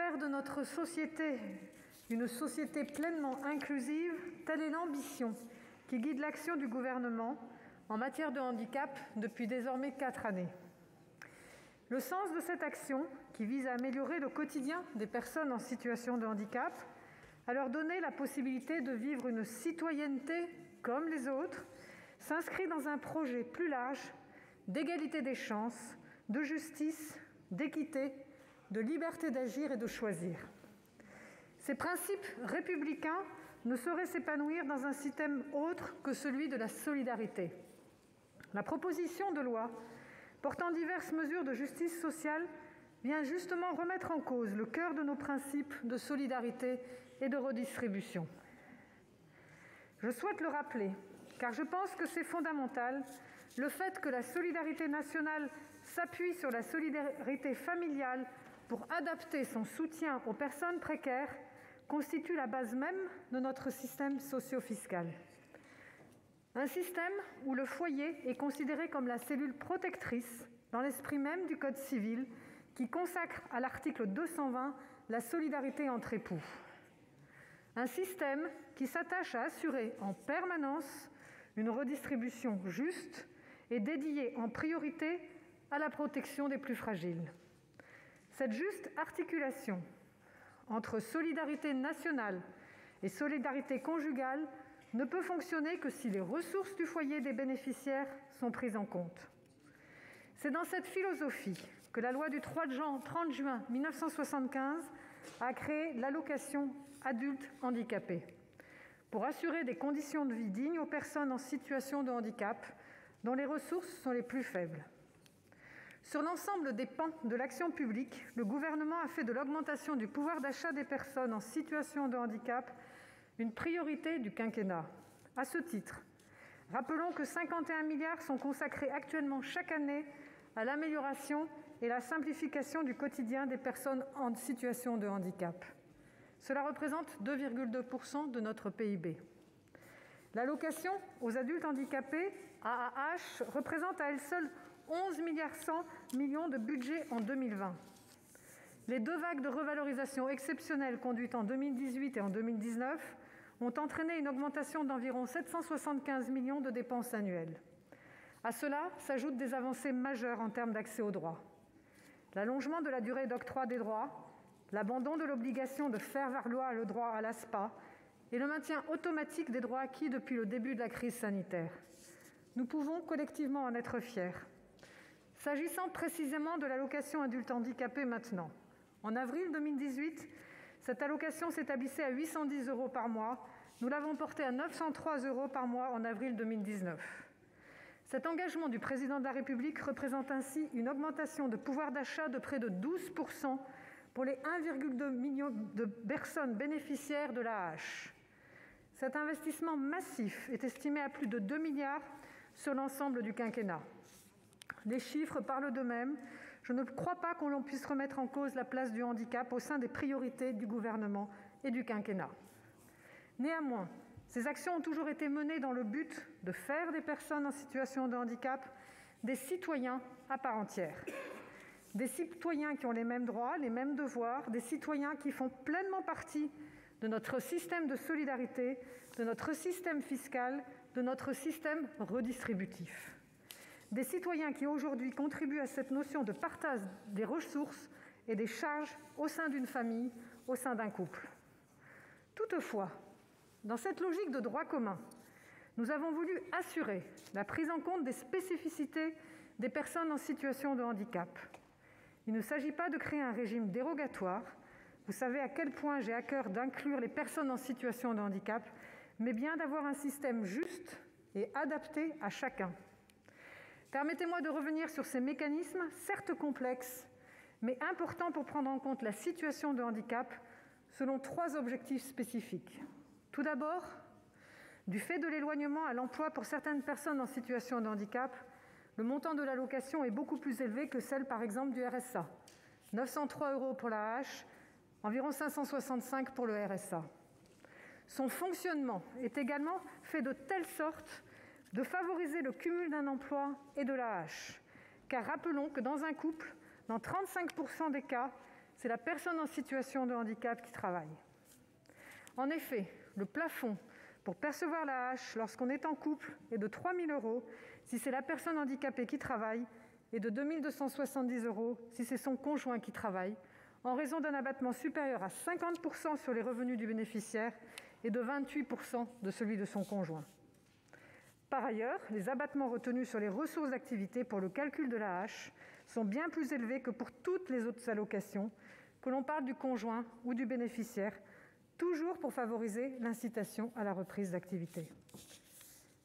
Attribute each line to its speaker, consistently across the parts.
Speaker 1: Faire de notre société une société pleinement inclusive, telle est l'ambition qui guide l'action du gouvernement en matière de handicap depuis désormais 4 années. Le sens de cette action, qui vise à améliorer le quotidien des personnes en situation de handicap, à leur donner la possibilité de vivre une citoyenneté comme les autres, s'inscrit dans un projet plus large d'égalité des chances, de justice, d'équité, de liberté d'agir et de choisir. Ces principes républicains ne sauraient s'épanouir dans un système autre que celui de la solidarité. La proposition de loi portant diverses mesures de justice sociale vient justement remettre en cause le cœur de nos principes de solidarité et de redistribution. Je souhaite le rappeler, car je pense que c'est fondamental, le fait que la solidarité nationale s'appuie sur la solidarité familiale pour adapter son soutien aux personnes précaires constitue la base même de notre système socio-fiscal. Un système où le foyer est considéré comme la cellule protectrice dans l'esprit même du Code civil qui consacre à l'article 220 la solidarité entre époux. Un système qui s'attache à assurer en permanence une redistribution juste et dédiée en priorité à la protection des plus fragiles. Cette juste articulation entre solidarité nationale et solidarité conjugale ne peut fonctionner que si les ressources du foyer des bénéficiaires sont prises en compte. C'est dans cette philosophie que la loi du 30 juin 1975 a créé l'allocation adulte handicapé, pour assurer des conditions de vie dignes aux personnes en situation de handicap dont les ressources sont les plus faibles. Sur l'ensemble des pans de l'action publique, le gouvernement a fait de l'augmentation du pouvoir d'achat des personnes en situation de handicap une priorité du quinquennat. À ce titre, rappelons que 51 milliards sont consacrés actuellement chaque année à l'amélioration et la simplification du quotidien des personnes en situation de handicap. Cela représente 2,2% de notre PIB. L'allocation aux adultes handicapés, AAH, représente à elle seule 11,1 milliards de budget en 2020. Les 2 vagues de revalorisation exceptionnelles conduites en 2018 et en 2019 ont entraîné une augmentation d'environ 775 millions de dépenses annuelles. À cela s'ajoutent des avancées majeures en termes d'accès aux droits. L'allongement de la durée d'octroi des droits, l'abandon de l'obligation de faire valoir le droit à l'ASPA et le maintien automatique des droits acquis depuis le début de la crise sanitaire. Nous pouvons collectivement en être fiers. S'agissant précisément de l'allocation adulte handicapé maintenant, en avril 2018, cette allocation s'établissait à 810 € par mois. Nous l'avons portée à 903 € par mois en avril 2019. Cet engagement du Président de la République représente ainsi une augmentation de pouvoir d'achat de près de 12% pour les 1,2 million de personnes bénéficiaires de l'AAH. Cet investissement massif est estimé à plus de 2 milliards sur l'ensemble du quinquennat. Les chiffres parlent d'eux-mêmes. Je ne crois pas qu'on puisse remettre en cause la place du handicap au sein des priorités du gouvernement et du quinquennat. Néanmoins, ces actions ont toujours été menées dans le but de faire des personnes en situation de handicap des citoyens à part entière. Des citoyens qui ont les mêmes droits, les mêmes devoirs, des citoyens qui font pleinement partie de notre système de solidarité, de notre système fiscal, de notre système redistributif. Des citoyens qui aujourd'hui contribuent à cette notion de partage des ressources et des charges au sein d'une famille, au sein d'un couple. Toutefois, dans cette logique de droit commun, nous avons voulu assurer la prise en compte des spécificités des personnes en situation de handicap. Il ne s'agit pas de créer un régime dérogatoire. Vous savez à quel point j'ai à cœur d'inclure les personnes en situation de handicap, mais bien d'avoir un système juste et adapté à chacun. Permettez-moi de revenir sur ces mécanismes, certes complexes, mais importants pour prendre en compte la situation de handicap selon 3 objectifs spécifiques. Tout d'abord, du fait de l'éloignement à l'emploi pour certaines personnes en situation de handicap, le montant de l'allocation est beaucoup plus élevé que celle, par exemple, du RSA. 903 € pour l'AAH, environ 565 pour le RSA. Son fonctionnement est également fait de telle sorte de favoriser le cumul d'un emploi et de l'AAH. Car rappelons que dans un couple, dans 35% des cas, c'est la personne en situation de handicap qui travaille. En effet, le plafond pour percevoir l'AAH lorsqu'on est en couple est de 3 000 € si c'est la personne handicapée qui travaille et de 2 270 € si c'est son conjoint qui travaille, en raison d'un abattement supérieur à 50 % sur les revenus du bénéficiaire et de 28 % de celui de son conjoint. Par ailleurs, les abattements retenus sur les ressources d'activité pour le calcul de l'AAH sont bien plus élevés que pour toutes les autres allocations, que l'on parle du conjoint ou du bénéficiaire, toujours pour favoriser l'incitation à la reprise d'activité.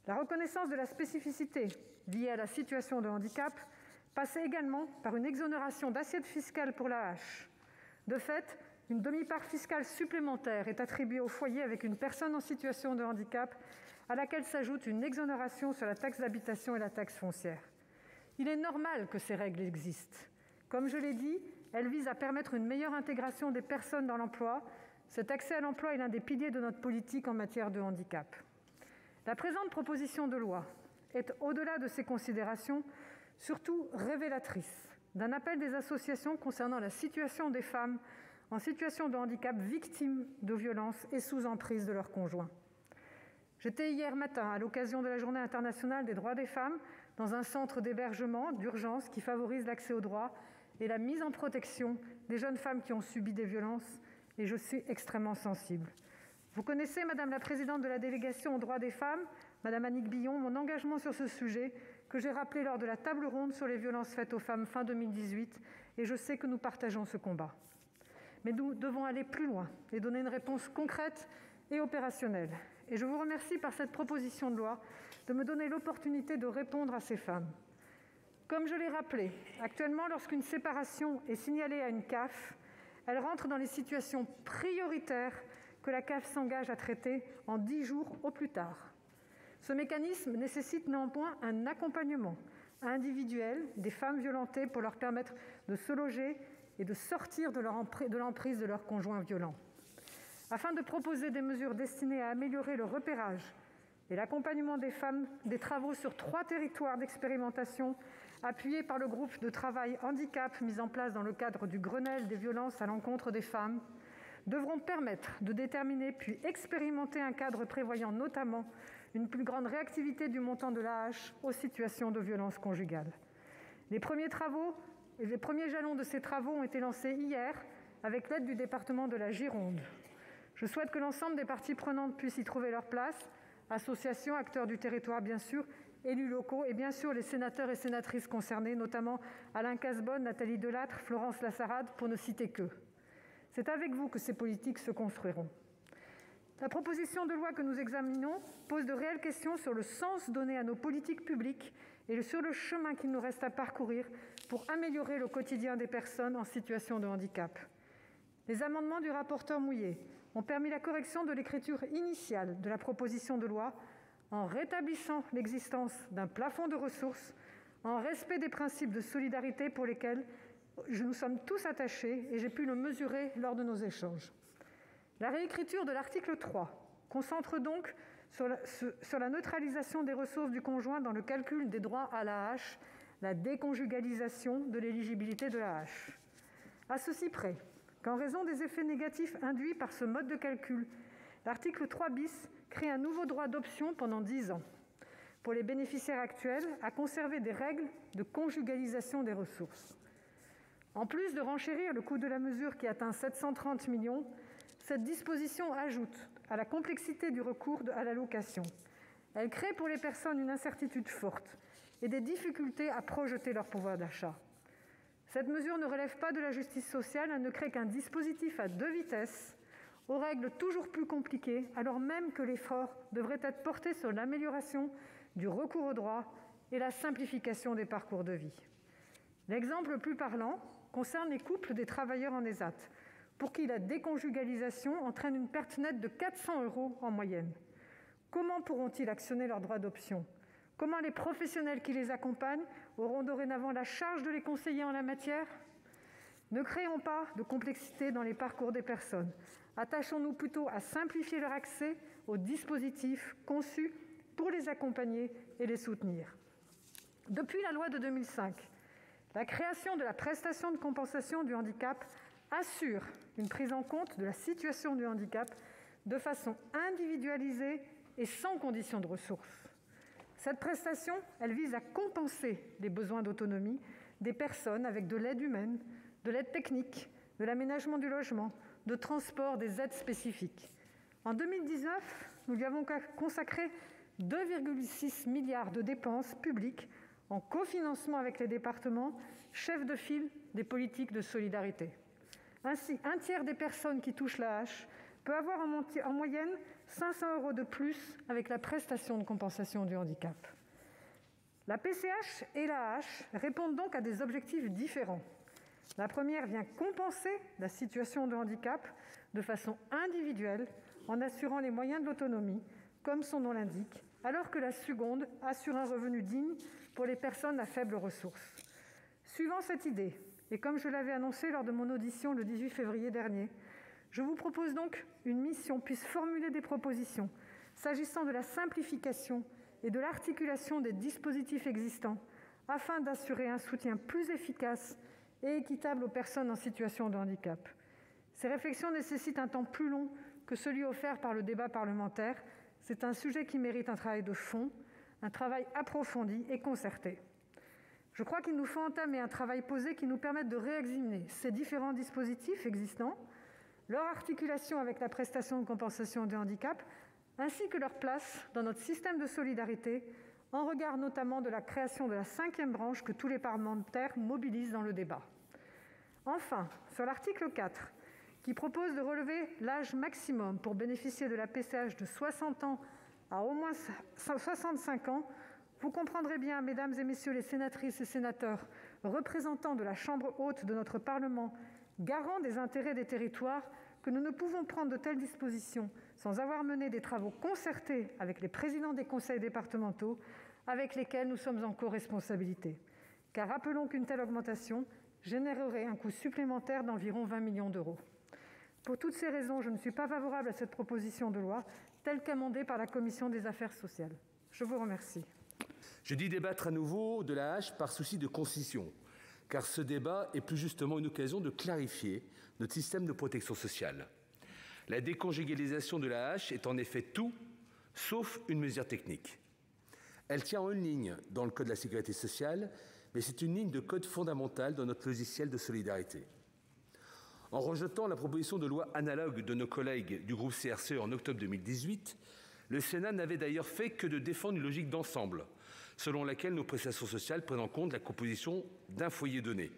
Speaker 1: La reconnaissance de la spécificité liée à la situation de handicap passait également par une exonération d'assiette fiscale pour l'AAH. De fait, une demi-part fiscale supplémentaire est attribuée au foyer avec une personne en situation de handicap, à laquelle s'ajoute une exonération sur la taxe d'habitation et la taxe foncière. Il est normal que ces règles existent. Comme je l'ai dit, elles visent à permettre une meilleure intégration des personnes dans l'emploi. Cet accès à l'emploi est l'un des piliers de notre politique en matière de handicap. La présente proposition de loi est, au-delà de ces considérations, surtout révélatrice d'un appel des associations concernant la situation des femmes en situation de handicap victimes de violences et sous emprise de leurs conjoints. J'étais hier matin, à l'occasion de la Journée internationale des droits des femmes, dans un centre d'hébergement d'urgence qui favorise l'accès aux droits et la mise en protection des jeunes femmes qui ont subi des violences, et je suis extrêmement sensible. Vous connaissez, Madame la Présidente de la délégation aux droits des femmes, Madame Annick Billon, mon engagement sur ce sujet que j'ai rappelé lors de la table ronde sur les violences faites aux femmes fin 2018, et je sais que nous partageons ce combat. Mais nous devons aller plus loin et donner une réponse concrète et opérationnelle. Et je vous remercie par cette proposition de loi de me donner l'opportunité de répondre à ces femmes. Comme je l'ai rappelé, actuellement, lorsqu'une séparation est signalée à une CAF, elle rentre dans les situations prioritaires que la CAF s'engage à traiter en 10 jours au plus tard. Ce mécanisme nécessite néanmoins un accompagnement individuel des femmes violentées pour leur permettre de se loger et de sortir de l'emprise de leur conjoint violent. Afin de proposer des mesures destinées à améliorer le repérage et l'accompagnement des femmes, des travaux sur 3 territoires d'expérimentation appuyés par le groupe de travail handicap mis en place dans le cadre du Grenelle des violences à l'encontre des femmes, devront permettre de déterminer puis expérimenter un cadre prévoyant notamment une plus grande réactivité du montant de l'AAH aux situations de violence conjugale. Les premiers jalons de ces travaux ont été lancés hier avec l'aide du département de la Gironde. Je souhaite que l'ensemble des parties prenantes puissent y trouver leur place, associations, acteurs du territoire bien sûr, élus locaux et bien sûr les sénateurs et sénatrices concernés, notamment Alain Cazabonne, Nathalie Delattre, Florence Lassarade, pour ne citer qu'eux. C'est avec vous que ces politiques se construiront. La proposition de loi que nous examinons pose de réelles questions sur le sens donné à nos politiques publiques et sur le chemin qu'il nous reste à parcourir pour améliorer le quotidien des personnes en situation de handicap. Les amendements du rapporteur Mouillet ont permis la correction de l'écriture initiale de la proposition de loi en rétablissant l'existence d'un plafond de ressources, en respect des principes de solidarité pour lesquels nous sommes tous attachés et j'ai pu le mesurer lors de nos échanges. La réécriture de l'article 3 concentre donc sur la neutralisation des ressources du conjoint dans le calcul des droits à l'AAH, la déconjugalisation de l'éligibilité de l'AAH. À ceci près qu'en raison des effets négatifs induits par ce mode de calcul, l'article 3 bis crée un nouveau droit d'option pendant 10 ans pour les bénéficiaires actuels à conserver des règles de conjugalisation des ressources. En plus de renchérir le coût de la mesure qui atteint 730 millions, cette disposition ajoute à la complexité du recours à l'allocation. Elle crée pour les personnes une incertitude forte et des difficultés à projeter leur pouvoir d'achat. Cette mesure ne relève pas de la justice sociale, elle ne crée qu'un dispositif à 2 vitesses, aux règles toujours plus compliquées, alors même que l'effort devrait être porté sur l'amélioration du recours aux droits et la simplification des parcours de vie. L'exemple le plus parlant concerne les couples des travailleurs en ESAT, pour qui la déconjugalisation entraîne une perte nette de 400 € en moyenne. Comment pourront-ils actionner leur droit d'option ? Comment les professionnels qui les accompagnent auront dorénavant la charge de les conseiller en la matière ? Ne créons pas de complexité dans les parcours des personnes. Attachons-nous plutôt à simplifier leur accès aux dispositifs conçus pour les accompagner et les soutenir. Depuis la loi de 2005, la création de la prestation de compensation du handicap assure une prise en compte de la situation du handicap de façon individualisée et sans condition de ressources. Cette prestation, elle vise à compenser les besoins d'autonomie des personnes avec de l'aide humaine, de l'aide technique, de l'aménagement du logement, de transport, des aides spécifiques. En 2019, nous lui avons consacré 2,6 milliards de dépenses publiques en cofinancement avec les départements, chefs de file des politiques de solidarité. Ainsi, un tiers des personnes qui touchent l'AAH peut avoir en moyenne 500 € de plus avec la prestation de compensation du handicap. La PCH et l'AAH répondent donc à des objectifs différents. La première vient compenser la situation de handicap de façon individuelle en assurant les moyens de l'autonomie, comme son nom l'indique, alors que la seconde assure un revenu digne pour les personnes à faibles ressources. Suivant cette idée, et comme je l'avais annoncé lors de mon audition le 18 février dernier, je vous propose donc une mission puisse formuler des propositions s'agissant de la simplification et de l'articulation des dispositifs existants afin d'assurer un soutien plus efficace et équitable aux personnes en situation de handicap. Ces réflexions nécessitent un temps plus long que celui offert par le débat parlementaire. C'est un sujet qui mérite un travail de fond, un travail approfondi et concerté. Je crois qu'il nous faut entamer un travail posé qui nous permette de réexaminer ces différents dispositifs existants, leur articulation avec la prestation de compensation du handicap, ainsi que leur place dans notre système de solidarité, en regard notamment de la création de la 5e branche que tous les parlementaires mobilisent dans le débat. Enfin, sur l'article 4, qui propose de relever l'âge maximum pour bénéficier de la PCH de 60 ans à au moins 65 ans, vous comprendrez bien, mesdames et messieurs les sénatrices et sénateurs, représentants de la Chambre haute de notre Parlement, garants des intérêts des territoires, que nous ne pouvons prendre de telles dispositions sans avoir mené des travaux concertés avec les présidents des conseils départementaux, avec lesquels nous sommes en co-responsabilité. Car rappelons qu'une telle augmentation générerait un coût supplémentaire d'environ 20 millions d'euros. Pour toutes ces raisons, je ne suis pas favorable à cette proposition de loi, telle qu'amendée par la Commission des affaires sociales. Je vous remercie.
Speaker 2: Je dis débattre à nouveau de l'AAH par souci de concision, car ce débat est plus justement une occasion de clarifier notre système de protection sociale. La déconjugalisation de l'AAH est en effet tout, sauf une mesure technique. Elle tient en une ligne dans le Code de la sécurité sociale, mais c'est une ligne de code fondamentale dans notre logiciel de solidarité. En rejetant la proposition de loi analogue de nos collègues du groupe CRCE en octobre 2018, le Sénat n'avait d'ailleurs fait que de défendre une logique d'ensemble, selon laquelle nos prestations sociales prennent en compte la composition d'un foyer donné.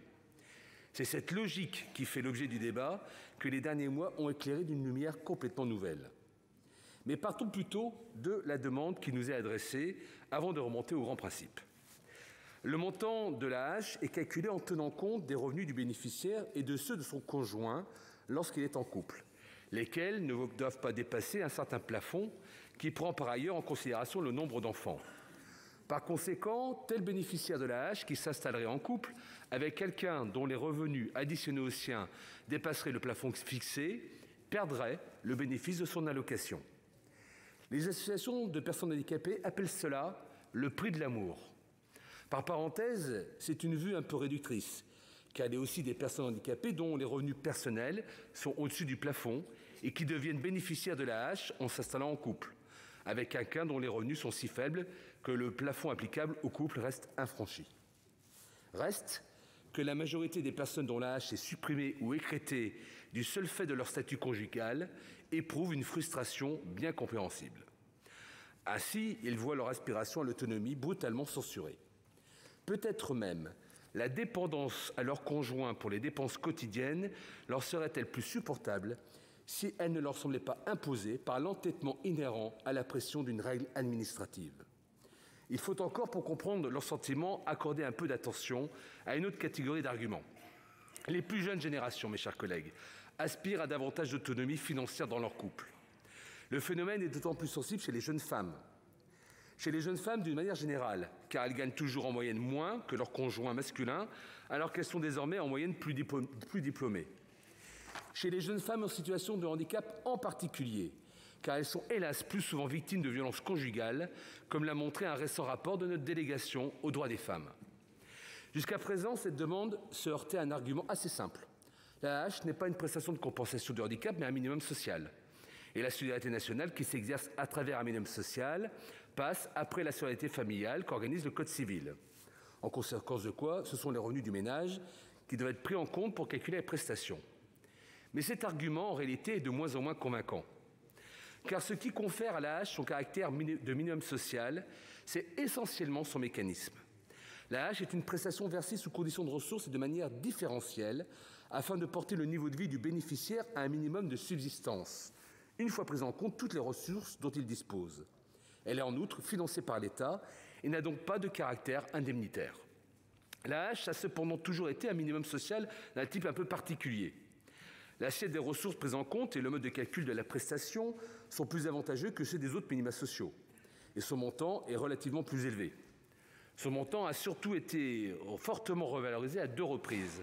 Speaker 2: C'est cette logique qui fait l'objet du débat que les derniers mois ont éclairé d'une lumière complètement nouvelle. Mais partons plutôt de la demande qui nous est adressée avant de remonter aux grands principes. Le montant de l'AAH est calculé en tenant compte des revenus du bénéficiaire et de ceux de son conjoint lorsqu'il est en couple, lesquels ne doivent pas dépasser un certain plafond qui prend par ailleurs en considération le nombre d'enfants. Par conséquent, tel bénéficiaire de l'AAH qui s'installerait en couple avec quelqu'un dont les revenus additionnés aux siens dépasseraient le plafond fixé perdrait le bénéfice de son allocation. Les associations de personnes handicapées appellent cela le prix de l'amour. Par parenthèse, c'est une vue un peu réductrice, car il y a aussi des personnes handicapées dont les revenus personnels sont au-dessus du plafond et qui deviennent bénéficiaires de l'AAH en s'installant en couple, avec quelqu'un dont les revenus sont si faibles que le plafond applicable au couple reste infranchi. Reste que la majorité des personnes dont l'AAH est supprimée ou écrêtée du seul fait de leur statut conjugal éprouvent une frustration bien compréhensible. Ainsi, ils voient leur aspiration à l'autonomie brutalement censurée. Peut-être même la dépendance à leur conjoint pour les dépenses quotidiennes leur serait-elle plus supportable si elle ne leur semblait pas imposée par l'entêtement inhérent à la pression d'une règle administrative. Il faut encore, pour comprendre leurs sentiments, accorder un peu d'attention à une autre catégorie d'arguments. Les plus jeunes générations, mes chers collègues, aspirent à davantage d'autonomie financière dans leur couple. Le phénomène est d'autant plus sensible chez les jeunes femmes. Chez les jeunes femmes d'une manière générale, car elles gagnent toujours en moyenne moins que leurs conjoints masculins, alors qu'elles sont désormais en moyenne plus diplômées. Chez les jeunes femmes en situation de handicap en particulier, car elles sont hélas plus souvent victimes de violences conjugales, comme l'a montré un récent rapport de notre délégation aux droits des femmes. Jusqu'à présent, cette demande se heurtait à un argument assez simple. L'AAH n'est pas une prestation de compensation du handicap, mais un minimum social. Et la solidarité nationale, qui s'exerce à travers un minimum social, passe après la solidarité familiale qu'organise le Code civil. En conséquence de quoi, ce sont les revenus du ménage qui doivent être pris en compte pour calculer les prestations. Mais cet argument, en réalité, est de moins en moins convaincant. Car ce qui confère à l'AAH son caractère de minimum social, c'est essentiellement son mécanisme. L'AAH est une prestation versée sous conditions de ressources et de manière différentielle afin de porter le niveau de vie du bénéficiaire à un minimum de subsistance, une fois pris en compte toutes les ressources dont il dispose. Elle est en outre financée par l'État et n'a donc pas de caractère indemnitaire. L'AAH a cependant toujours été un minimum social d'un type un peu particulier. L'assiette des ressources prises en compte et le mode de calcul de la prestation sont plus avantageux que ceux des autres minima sociaux, et son montant est relativement plus élevé. Son montant a surtout été fortement revalorisé à 2 reprises,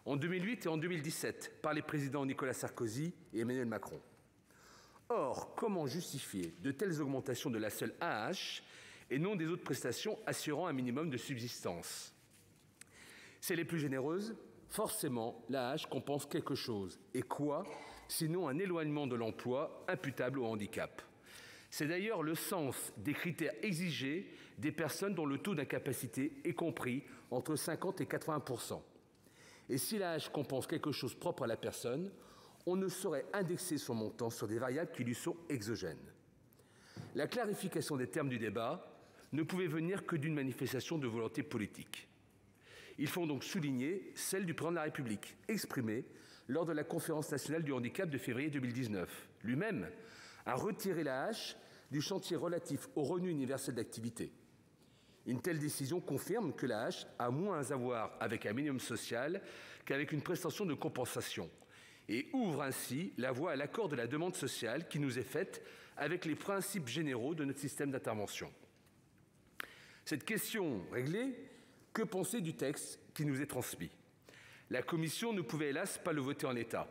Speaker 2: en 2008 et en 2017, par les présidents Nicolas Sarkozy et Emmanuel Macron. Or, comment justifier de telles augmentations de la seule AAH et non des autres prestations assurant un minimum de subsistance? Si elle est plus généreuse, forcément, l'AAH compense quelque chose. Et quoi, sinon un éloignement de l'emploi imputable au handicap? C'est d'ailleurs le sens des critères exigés des personnes dont le taux d'incapacité est compris entre 50 et 80%. Et si l'AAH compense quelque chose propre à la personne, on ne saurait indexer son montant sur des variables qui lui sont exogènes. La clarification des termes du débat ne pouvait venir que d'une manifestation de volonté politique. Il faut donc souligner celle du président de la République, exprimée lors de la Conférence nationale du handicap de février 2019. Lui-même a retiré l'AAH du chantier relatif au revenu universel d'activité. Une telle décision confirme que l'AAH a moins à voir avec un minimum social qu'avec une prestation de compensation et ouvre ainsi la voie à l'accord de la demande sociale qui nous est faite avec les principes généraux de notre système d'intervention. Cette question réglée, que penser du texte qui nous est transmis? La Commission ne pouvait hélas pas le voter en l'état.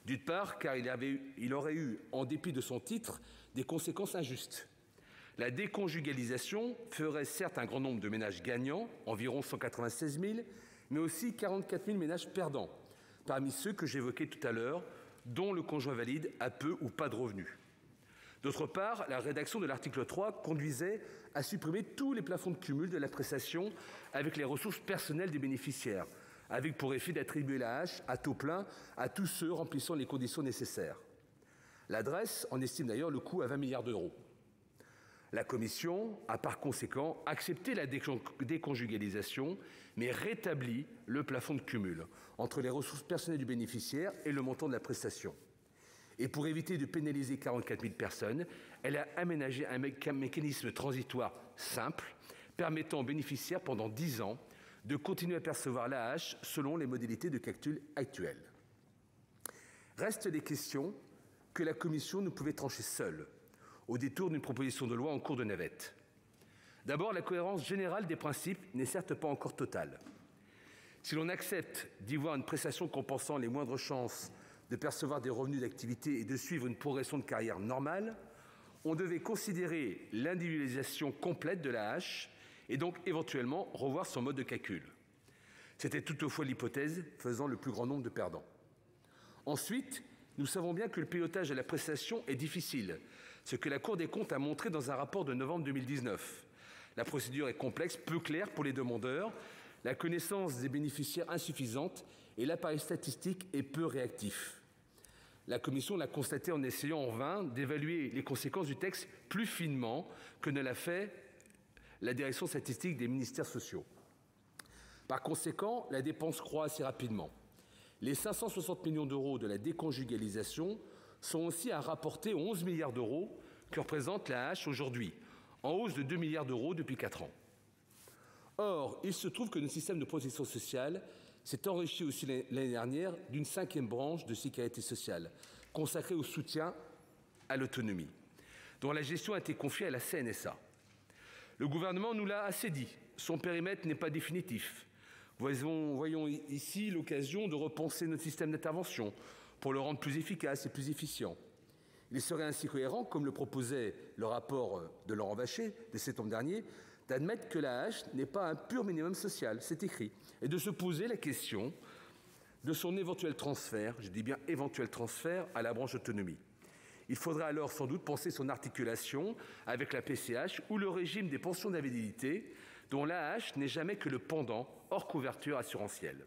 Speaker 2: D'une part, car il aurait eu, en dépit de son titre, des conséquences injustes. La déconjugalisation ferait certes un grand nombre de ménages gagnants, environ 196 000, mais aussi 44 000 ménages perdants, parmi ceux que j'évoquais tout à l'heure, dont le conjoint valide a peu ou pas de revenus. D'autre part, la rédaction de l'article 3 conduisait à supprimer tous les plafonds de cumul de la prestation avec les ressources personnelles des bénéficiaires, avec pour effet d'attribuer l'AAH à taux plein à tous ceux remplissant les conditions nécessaires. L'adresse en estime d'ailleurs le coût à 20 milliards d'euros. La Commission a par conséquent accepté la déconjugalisation, mais rétabli le plafond de cumul entre les ressources personnelles du bénéficiaire et le montant de la prestation. Et pour éviter de pénaliser 44 000 personnes, elle a aménagé un mécanisme transitoire simple, permettant aux bénéficiaires pendant 10 ans de continuer à percevoir l'AAH selon les modalités de calcul actuelles. Restent des questions que la Commission ne pouvait trancher seule, au détour d'une proposition de loi en cours de navette. D'abord, la cohérence générale des principes n'est certes pas encore totale. Si l'on accepte d'y voir une prestation compensant les moindres chances de percevoir des revenus d'activité et de suivre une progression de carrière normale, on devait considérer l'individualisation complète de l'AAH et donc éventuellement revoir son mode de calcul. C'était toutefois l'hypothèse faisant le plus grand nombre de perdants. Ensuite, nous savons bien que le pilotage de la prestation est difficile, ce que la Cour des comptes a montré dans un rapport de novembre 2019. La procédure est complexe, peu claire pour les demandeurs, la connaissance des bénéficiaires insuffisante et l'appareil statistique est peu réactif. La Commission l'a constaté en essayant en vain d'évaluer les conséquences du texte plus finement que ne l'a fait la direction statistique des ministères sociaux. Par conséquent, la dépense croît assez rapidement. Les 560 millions d'euros de la déconjugalisation sont aussi à rapporter aux 11 milliards d'euros que représente l'AAH aujourd'hui, en hausse de 2 milliards d'euros depuis 4 ans. Or, il se trouve que notre système de protection sociale s'est enrichi aussi l'année dernière d'une 5e branche de sécurité sociale, consacrée au soutien à l'autonomie, dont la gestion a été confiée à la CNSA. Le gouvernement nous l'a assez dit, son périmètre n'est pas définitif. Voyons ici l'occasion de repenser notre système d'intervention pour le rendre plus efficace et plus efficient. Il serait ainsi cohérent, comme le proposait le rapport de Laurent Vachey de septembre dernier, d'admettre que l'AAH n'est pas un pur minimum social, c'est écrit, et de se poser la question de son éventuel transfert, je dis bien éventuel transfert, à la branche autonomie. Il faudra alors sans doute penser son articulation avec la PCH ou le régime des pensions d'invalidité, dont l'AAH n'est jamais que le pendant hors couverture assurantielle.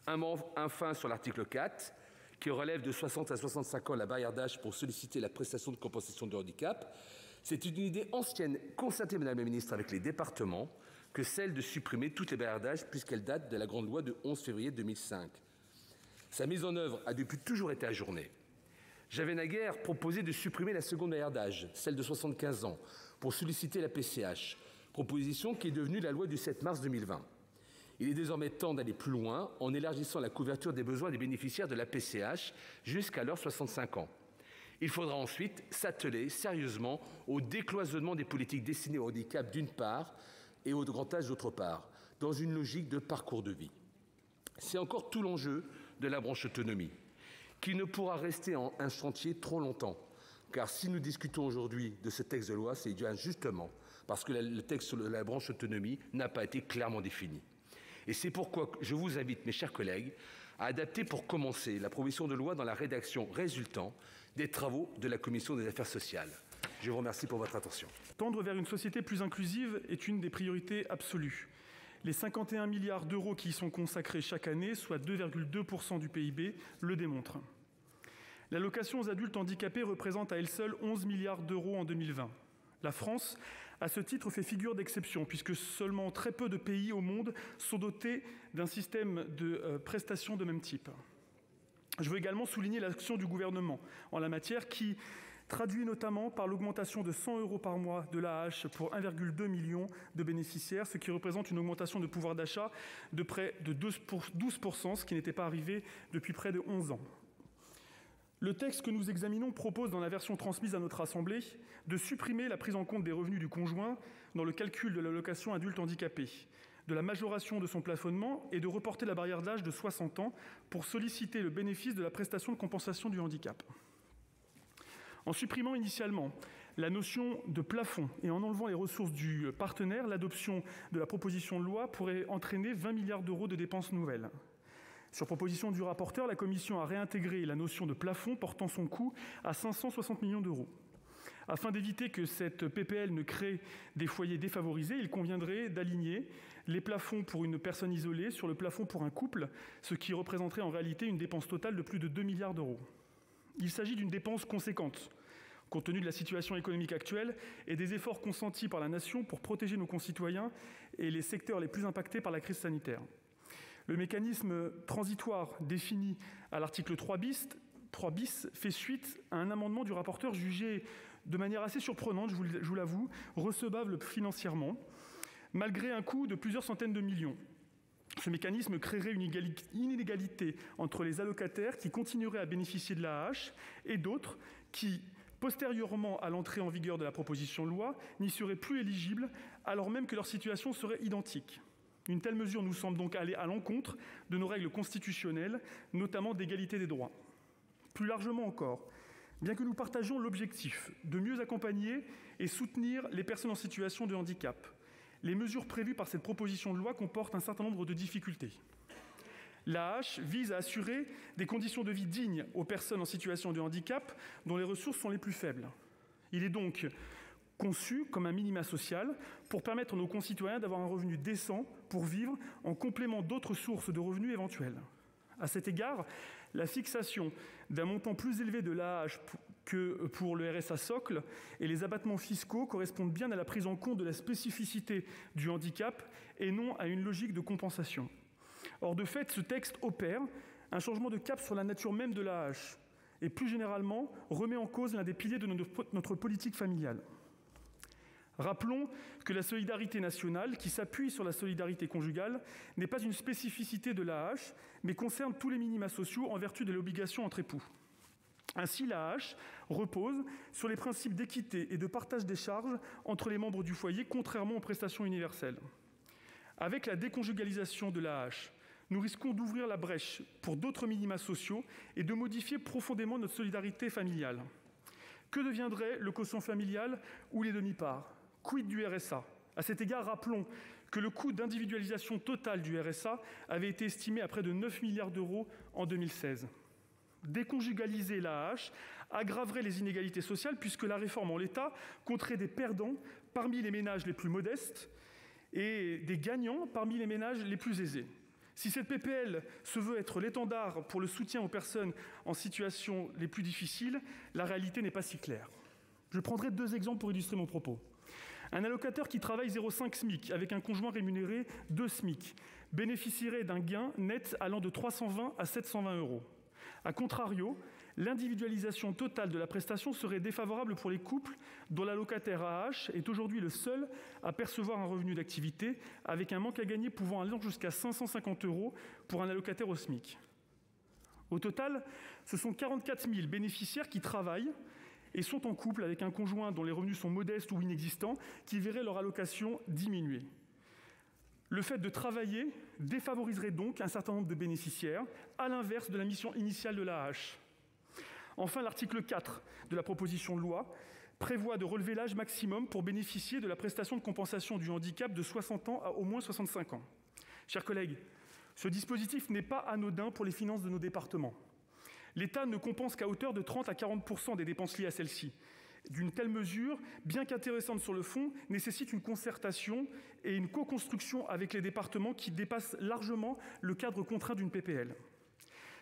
Speaker 2: Un mot enfin sur l'article 4, qui relève de 60 à 65 ans la barrière d'âge pour solliciter la prestation de compensation de handicap. C'est une idée ancienne, concertée, Madame la Ministre, avec les départements, que celle de supprimer toutes les barrières d'âge, puisqu'elle date de la grande loi de 11 février 2005. Sa mise en œuvre a depuis toujours été ajournée. J'avais naguère proposé de supprimer la seconde barrière d'âge, celle de 75 ans, pour solliciter la PCH, proposition qui est devenue la loi du 7 mars 2020. Il est désormais temps d'aller plus loin en élargissant la couverture des besoins des bénéficiaires de la PCH jusqu'à leurs 65 ans. Il faudra ensuite s'atteler sérieusement au décloisonnement des politiques destinées au handicap d'une part et au grand âge d'autre part, dans une logique de parcours de vie. C'est encore tout l'enjeu de la branche autonomie, qui ne pourra rester en un chantier trop longtemps. Car si nous discutons aujourd'hui de ce texte de loi, c'est bien justement parce que le texte sur la branche autonomie n'a pas été clairement défini. Et c'est pourquoi je vous invite, mes chers collègues, à adapter pour commencer la proposition de loi dans la rédaction résultant des travaux de la Commission des affaires sociales. Je vous remercie pour votre attention.
Speaker 3: Tendre vers une société plus inclusive est une des priorités absolues. Les 51 milliards d'euros qui y sont consacrés chaque année, soit 2,2% du PIB, le démontrent. L'allocation aux adultes handicapés représente à elle seule 11 milliards d'euros en 2020. La France, à ce titre, fait figure d'exception, puisque seulement très peu de pays au monde sont dotés d'un système de prestations de même type. Je veux également souligner l'action du gouvernement en la matière qui traduit notamment par l'augmentation de 100 € par mois de l'AAH pour 1,2 million de bénéficiaires, ce qui représente une augmentation de pouvoir d'achat de près de 12%, ce qui n'était pas arrivé depuis près de 11 ans. Le texte que nous examinons propose, dans la version transmise à notre Assemblée, de supprimer la prise en compte des revenus du conjoint dans le calcul de l'allocation adulte handicapé, de la majoration de son plafonnement et de reporter la barrière d'âge de 60 ans pour solliciter le bénéfice de la prestation de compensation du handicap. En supprimant initialement la notion de plafond et en enlevant les ressources du partenaire, l'adoption de la proposition de loi pourrait entraîner 20 milliards d'euros de dépenses nouvelles. Sur proposition du rapporteur, la Commission a réintégré la notion de plafond, portant son coût à 560 millions d'euros. Afin d'éviter que cette PPL ne crée des foyers défavorisés, il conviendrait d'aligner les plafonds pour une personne isolée sur le plafond pour un couple, ce qui représenterait en réalité une dépense totale de plus de 2 milliards d'euros. Il s'agit d'une dépense conséquente, compte tenu de la situation économique actuelle et des efforts consentis par la Nation pour protéger nos concitoyens et les secteurs les plus impactés par la crise sanitaire. Le mécanisme transitoire défini à l'article 3 bis fait suite à un amendement du rapporteur jugé de manière assez surprenante, je vous l'avoue, recevable financièrement, malgré un coût de plusieurs centaines de millions. Ce mécanisme créerait une inégalité entre les allocataires qui continueraient à bénéficier de l'AAH et d'autres qui, postérieurement à l'entrée en vigueur de la proposition de loi, n'y seraient plus éligibles alors même que leur situation serait identique. Une telle mesure nous semble donc aller à l'encontre de nos règles constitutionnelles, notamment d'égalité des droits. Plus largement encore, bien que nous partagions l'objectif de mieux accompagner et soutenir les personnes en situation de handicap, les mesures prévues par cette proposition de loi comportent un certain nombre de difficultés. L'AAH vise à assurer des conditions de vie dignes aux personnes en situation de handicap dont les ressources sont les plus faibles. Il est donc conçu comme un minima social pour permettre à nos concitoyens d'avoir un revenu décent pour vivre en complément d'autres sources de revenus éventuelles. À cet égard, la fixation d'un montant plus élevé de l'AAH que pour le RSA socle et les abattements fiscaux correspondent bien à la prise en compte de la spécificité du handicap et non à une logique de compensation. Or, de fait, ce texte opère un changement de cap sur la nature même de l'AAH et, plus généralement, remet en cause l'un des piliers de notre politique familiale. Rappelons que la solidarité nationale, qui s'appuie sur la solidarité conjugale, n'est pas une spécificité de l'AAH, mais concerne tous les minima sociaux en vertu de l'obligation entre époux. Ainsi, l'AAH repose sur les principes d'équité et de partage des charges entre les membres du foyer, contrairement aux prestations universelles. Avec la déconjugalisation de l'AAH, nous risquons d'ouvrir la brèche pour d'autres minima sociaux et de modifier profondément notre solidarité familiale. Que deviendrait le quotient familial ou les demi-parts ? Quid du RSA ? À cet égard, rappelons que le coût d'individualisation totale du RSA avait été estimé à près de 9 milliards d'euros en 2016. Déconjugaliser l'AAH aggraverait les inégalités sociales puisque la réforme en l'état compterait des perdants parmi les ménages les plus modestes et des gagnants parmi les ménages les plus aisés. Si cette PPL se veut être l'étendard pour le soutien aux personnes en situation les plus difficiles, la réalité n'est pas si claire. Je prendrai 2 exemples pour illustrer mon propos. Un allocataire qui travaille 0,5 SMIC avec un conjoint rémunéré 2 SMIC bénéficierait d'un gain net allant de 320 à 720 euros. A contrario, l'individualisation totale de la prestation serait défavorable pour les couples dont l'allocataire AAH est aujourd'hui le seul à percevoir un revenu d'activité, avec un manque à gagner pouvant aller jusqu'à 550 euros pour un allocataire au SMIC. Au total, ce sont 44 000 bénéficiaires qui travaillent et sont en couple avec un conjoint dont les revenus sont modestes ou inexistants, qui verraient leur allocation diminuer. Le fait de travailler défavoriserait donc un certain nombre de bénéficiaires, à l'inverse de la mission initiale de l'AAH. Enfin, l'article 4 de la proposition de loi prévoit de relever l'âge maximum pour bénéficier de la prestation de compensation du handicap de 60 ans à au moins 65 ans. Chers collègues, ce dispositif n'est pas anodin pour les finances de nos départements. L'État ne compense qu'à hauteur de 30 à 40% des dépenses liées à celle-ci. D'une telle mesure, bien qu'intéressante sur le fond, nécessite une concertation et une co-construction avec les départements qui dépasse largement le cadre contraint d'une PPL.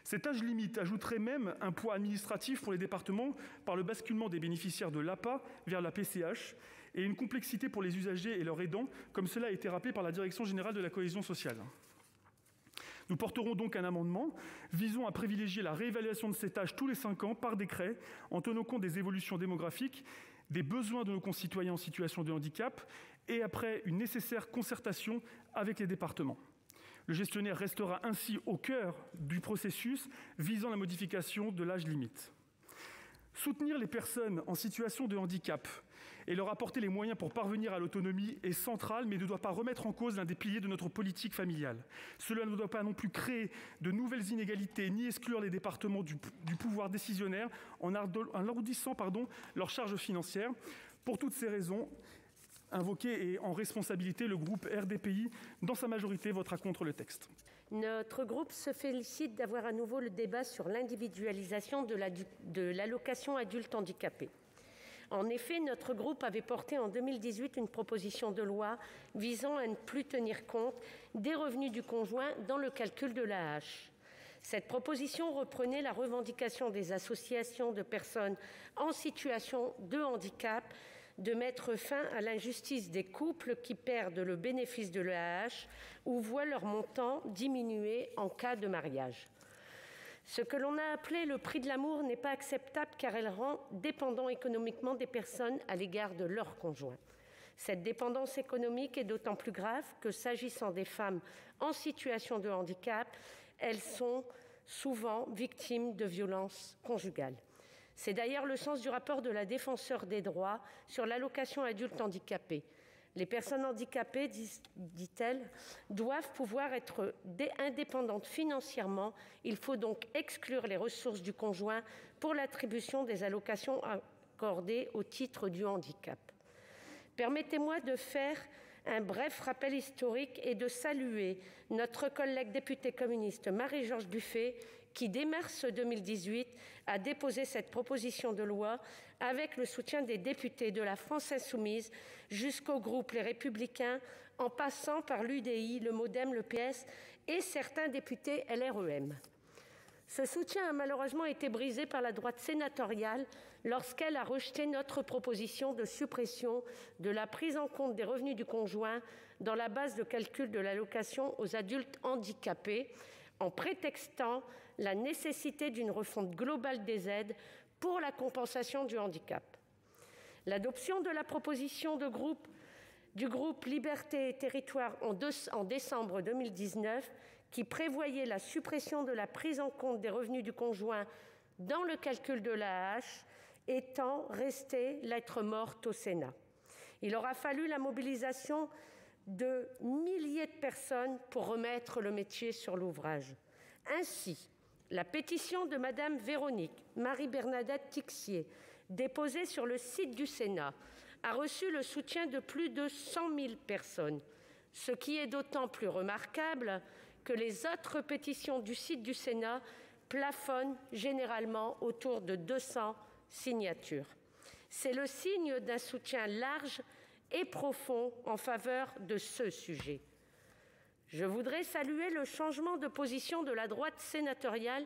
Speaker 3: Cet âge limite ajouterait même un poids administratif pour les départements par le basculement des bénéficiaires de l'APA vers la PCH et une complexité pour les usagers et leurs aidants, comme cela a été rappelé par la Direction générale de la cohésion sociale. Nous porterons donc un amendement visant à privilégier la réévaluation de cet âge tous les 5 ans par décret, en tenant compte des évolutions démographiques, des besoins de nos concitoyens en situation de handicap et après une nécessaire concertation avec les départements. Le gestionnaire restera ainsi au cœur du processus visant la modification de l'âge limite. Soutenir les personnes en situation de handicap et leur apporter les moyens pour parvenir à l'autonomie est central, mais ne doit pas remettre en cause l'un des piliers de notre politique familiale. Cela ne doit pas non plus créer de nouvelles inégalités, ni exclure les départements du pouvoir décisionnaire en alourdissant leurs charges financières. Pour toutes ces raisons invoquées et en responsabilité, le groupe RDPI, dans sa majorité, votera contre le texte.
Speaker 4: Notre groupe se félicite d'avoir à nouveau le débat sur l'individualisation de l'allocation adulte handicapé. En effet, notre groupe avait porté en 2018 une proposition de loi visant à ne plus tenir compte des revenus du conjoint dans le calcul de l'AAH. Cette proposition reprenait la revendication des associations de personnes en situation de handicap de mettre fin à l'injustice des couples qui perdent le bénéfice de l'AAH ou voient leur montant diminuer en cas de mariage. Ce que l'on a appelé le prix de l'amour n'est pas acceptable car elle rend dépendants économiquement des personnes à l'égard de leur conjoint. Cette dépendance économique est d'autant plus grave que s'agissant des femmes en situation de handicap, elles sont souvent victimes de violences conjugales. C'est d'ailleurs le sens du rapport de la Défenseure des droits sur l'allocation adulte handicapé. Les personnes handicapées, dit-elle, doivent pouvoir être indépendantes financièrement. Il faut donc exclure les ressources du conjoint pour l'attribution des allocations accordées au titre du handicap. Permettez-moi de faire un bref rappel historique et de saluer notre collègue députée communiste Marie-Georges Buffet qui, dès mars 2018, a déposé cette proposition de loi avec le soutien des députés de la France Insoumise jusqu'au groupe Les Républicains, en passant par l'UDI, le MoDem, le PS et certains députés LREM. Ce soutien a malheureusement été brisé par la droite sénatoriale lorsqu'elle a rejeté notre proposition de suppression de la prise en compte des revenus du conjoint dans la base de calcul de l'allocation aux adultes handicapés, en prétextant la nécessité d'une refonte globale des aides pour la compensation du handicap. L'adoption de la proposition du groupe Liberté et Territoires en décembre 2019, qui prévoyait la suppression de la prise en compte des revenus du conjoint dans le calcul de l'AAH, étant restée lettre morte au Sénat. Il aura fallu la mobilisation de milliers de personnes pour remettre le métier sur l'ouvrage. Ainsi, la pétition de Mme Véronique Marie-Bernadette Tixier, déposée sur le site du Sénat, a reçu le soutien de plus de 100 000 personnes, ce qui est d'autant plus remarquable que les autres pétitions du site du Sénat plafonnent généralement autour de 200 signatures. C'est le signe d'un soutien large et profond en faveur de ce sujet. Je voudrais saluer le changement de position de la droite sénatoriale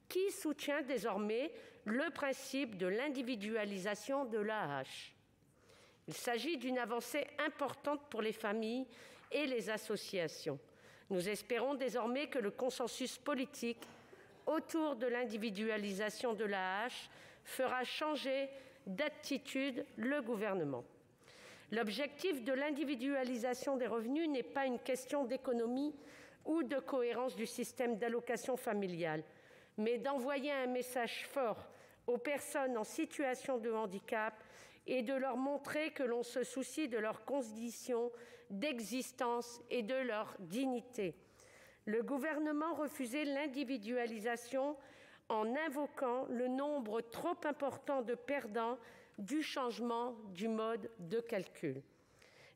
Speaker 4: qui soutient désormais le principe de l'individualisation de l'AAH. Il s'agit d'une avancée importante pour les familles et les associations. Nous espérons désormais que le consensus politique autour de l'individualisation de l'AAH fera changer d'attitude le gouvernement. L'objectif de l'individualisation des revenus n'est pas une question d'économie ou de cohérence du système d'allocation familiale, mais d'envoyer un message fort aux personnes en situation de handicap et de leur montrer que l'on se soucie de leurs conditions d'existence et de leur dignité. Le gouvernement refusait l'individualisation en invoquant le nombre trop important de perdants du changement du mode de calcul.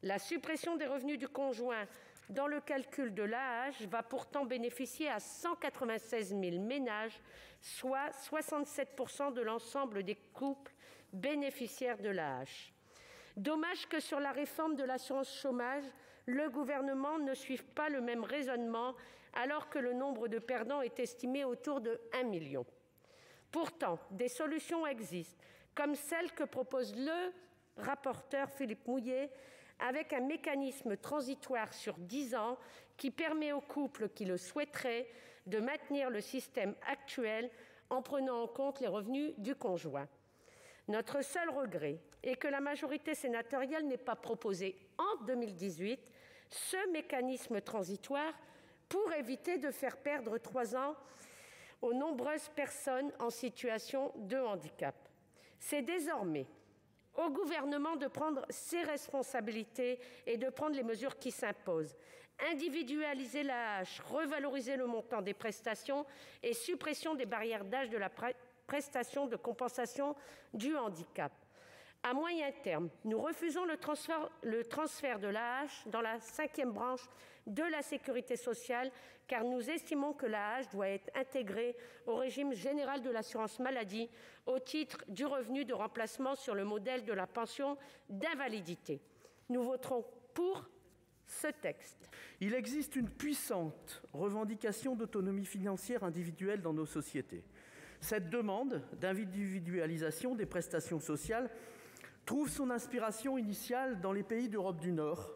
Speaker 4: La suppression des revenus du conjoint dans le calcul de l'AAH va pourtant bénéficier à 196 000 ménages, soit 67 % de l'ensemble des couples bénéficiaires de l'AAH. Dommage que sur la réforme de l'assurance chômage, le gouvernement ne suive pas le même raisonnement alors que le nombre de perdants est estimé autour de 1 million. Pourtant, des solutions existent, comme celle que propose le rapporteur Philippe Mouiller, avec un mécanisme transitoire sur 10 ans qui permet aux couples qui le souhaiteraient de maintenir le système actuel en prenant en compte les revenus du conjoint. Notre seul regret est que la majorité sénatoriale n'ait pas proposé en 2018 ce mécanisme transitoire pour éviter de faire perdre 3 ans aux nombreuses personnes en situation de handicap. C'est désormais au gouvernement de prendre ses responsabilités et de prendre les mesures qui s'imposent. Individualiser l'AAH, revaloriser le montant des prestations et suppression des barrières d'âge de la prestation de compensation du handicap. À moyen terme, nous refusons le transfert de l'AAH dans la 5e branche de la sécurité sociale, car nous estimons que l'AAH doit être intégrée au régime général de l'assurance maladie au titre du revenu de remplacement sur le modèle de la pension d'invalidité. Nous voterons pour ce texte.
Speaker 5: Il existe une puissante revendication d'autonomie financière individuelle dans nos sociétés. Cette demande d'individualisation des prestations sociales trouve son inspiration initiale dans les pays d'Europe du Nord,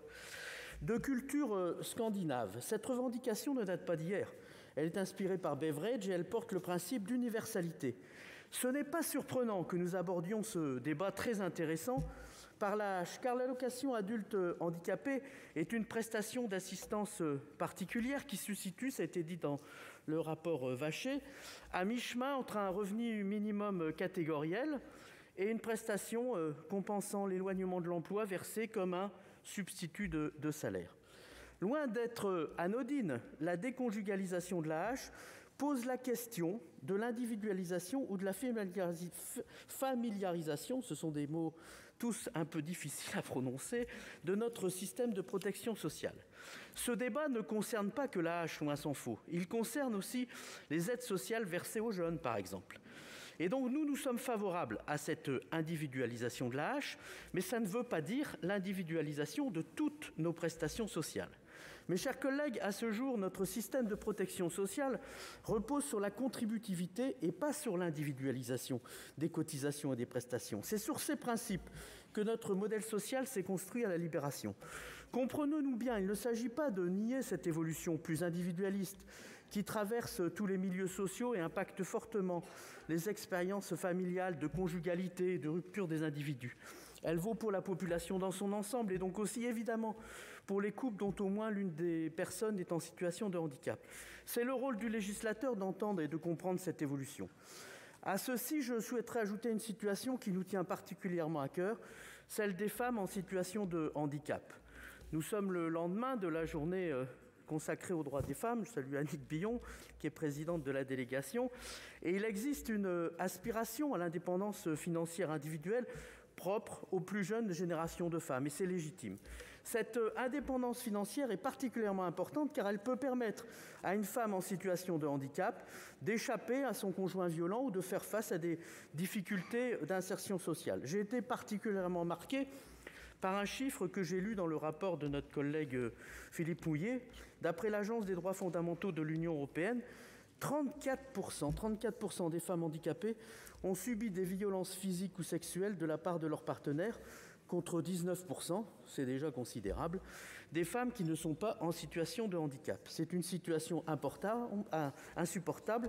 Speaker 5: de culture scandinave. Cette revendication ne date pas d'hier. Elle est inspirée par Beveridge et elle porte le principe d'universalité. Ce n'est pas surprenant que nous abordions ce débat très intéressant par l'AAH, car l'allocation adulte handicapé est une prestation d'assistance particulière qui se situe, ça a été dit dans le rapport Vachey, à mi-chemin entre un revenu minimum catégoriel et une prestation compensant l'éloignement de l'emploi versée comme un substitut de salaire. Loin d'être anodine, la déconjugalisation de l'AAH pose la question de l'individualisation ou de la familiarisation, ce sont des mots tous un peu difficiles à prononcer, de notre système de protection sociale. Ce débat ne concerne pas que l'AAH, loin s'en faut. Il concerne aussi les aides sociales versées aux jeunes, par exemple. Et donc nous sommes favorables à cette individualisation de l'AAH, mais ça ne veut pas dire l'individualisation de toutes nos prestations sociales. Mes chers collègues, à ce jour, notre système de protection sociale repose sur la contributivité et pas sur l'individualisation des cotisations et des prestations. C'est sur ces principes que notre modèle social s'est construit à la Libération. Comprenons-nous bien, il ne s'agit pas de nier cette évolution plus individualiste qui traverse tous les milieux sociaux et impacte fortement les expériences familiales de conjugalité et de rupture des individus. Elle vaut pour la population dans son ensemble et donc aussi évidemment pour les couples dont au moins l'une des personnes est en situation de handicap. C'est le rôle du législateur d'entendre et de comprendre cette évolution. À ceci, je souhaiterais ajouter une situation qui nous tient particulièrement à cœur, celle des femmes en situation de handicap. Nous sommes le lendemain de la journée consacrée aux droits des femmes. Je salue Annick Billon, qui est présidente de la délégation. Et il existe une aspiration à l'indépendance financière individuelle propre aux plus jeunes générations de femmes, et c'est légitime. Cette indépendance financière est particulièrement importante car elle peut permettre à une femme en situation de handicap d'échapper à son conjoint violent ou de faire face à des difficultés d'insertion sociale. J'ai été particulièrement marqué par un chiffre que j'ai lu dans le rapport de notre collègue Philippe Mouiller. D'après l'Agence des droits fondamentaux de l'Union européenne, 34% des femmes handicapées ont subi des violences physiques ou sexuelles de la part de leur partenaire, contre 19%, c'est déjà considérable, des femmes qui ne sont pas en situation de handicap. C'est une situation insupportable,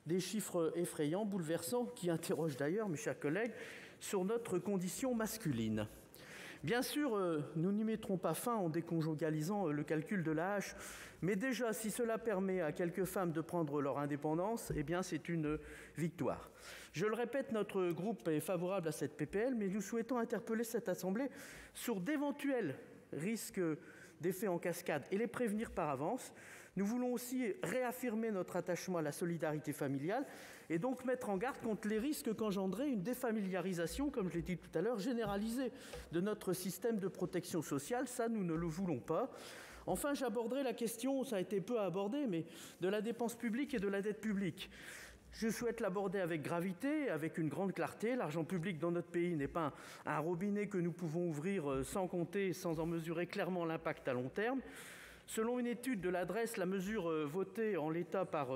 Speaker 5: des chiffres effrayants, bouleversants, qui interrogent d'ailleurs, mes chers collègues, sur notre condition masculine. Bien sûr, nous n'y mettrons pas fin en déconjugalisant le calcul de l'AAH, mais déjà, si cela permet à quelques femmes de prendre leur indépendance, eh bien, c'est une victoire. Je le répète, notre groupe est favorable à cette PPL, mais nous souhaitons interpeller cette Assemblée sur d'éventuels risques d'effets en cascade et les prévenir par avance. Nous voulons aussi réaffirmer notre attachement à la solidarité familiale et donc mettre en garde contre les risques qu'engendrerait une défamiliarisation, comme je l'ai dit tout à l'heure, généralisée de notre système de protection sociale. Ça, nous ne le voulons pas. Enfin, j'aborderai la question, ça a été peu abordé, mais de la dépense publique et de la dette publique. Je souhaite l'aborder avec gravité, avec une grande clarté. L'argent public dans notre pays n'est pas un robinet que nous pouvons ouvrir sans compter, sans en mesurer clairement l'impact à long terme. Selon une étude de l'adresse, la mesure votée en l'état par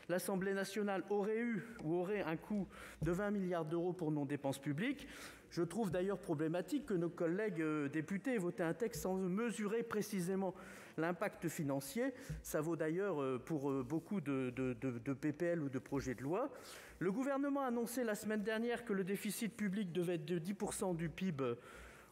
Speaker 5: l'Assemblée nationale aurait un coût de 20 milliards d'euros pour nos dépenses publiques. Je trouve d'ailleurs problématique que nos collègues députés aient voté un texte sans mesurer précisément l'impact financier. Ça vaut d'ailleurs pour beaucoup de PPL ou de projets de loi. Le gouvernement a annoncé la semaine dernière que le déficit public devait être de 10% du PIB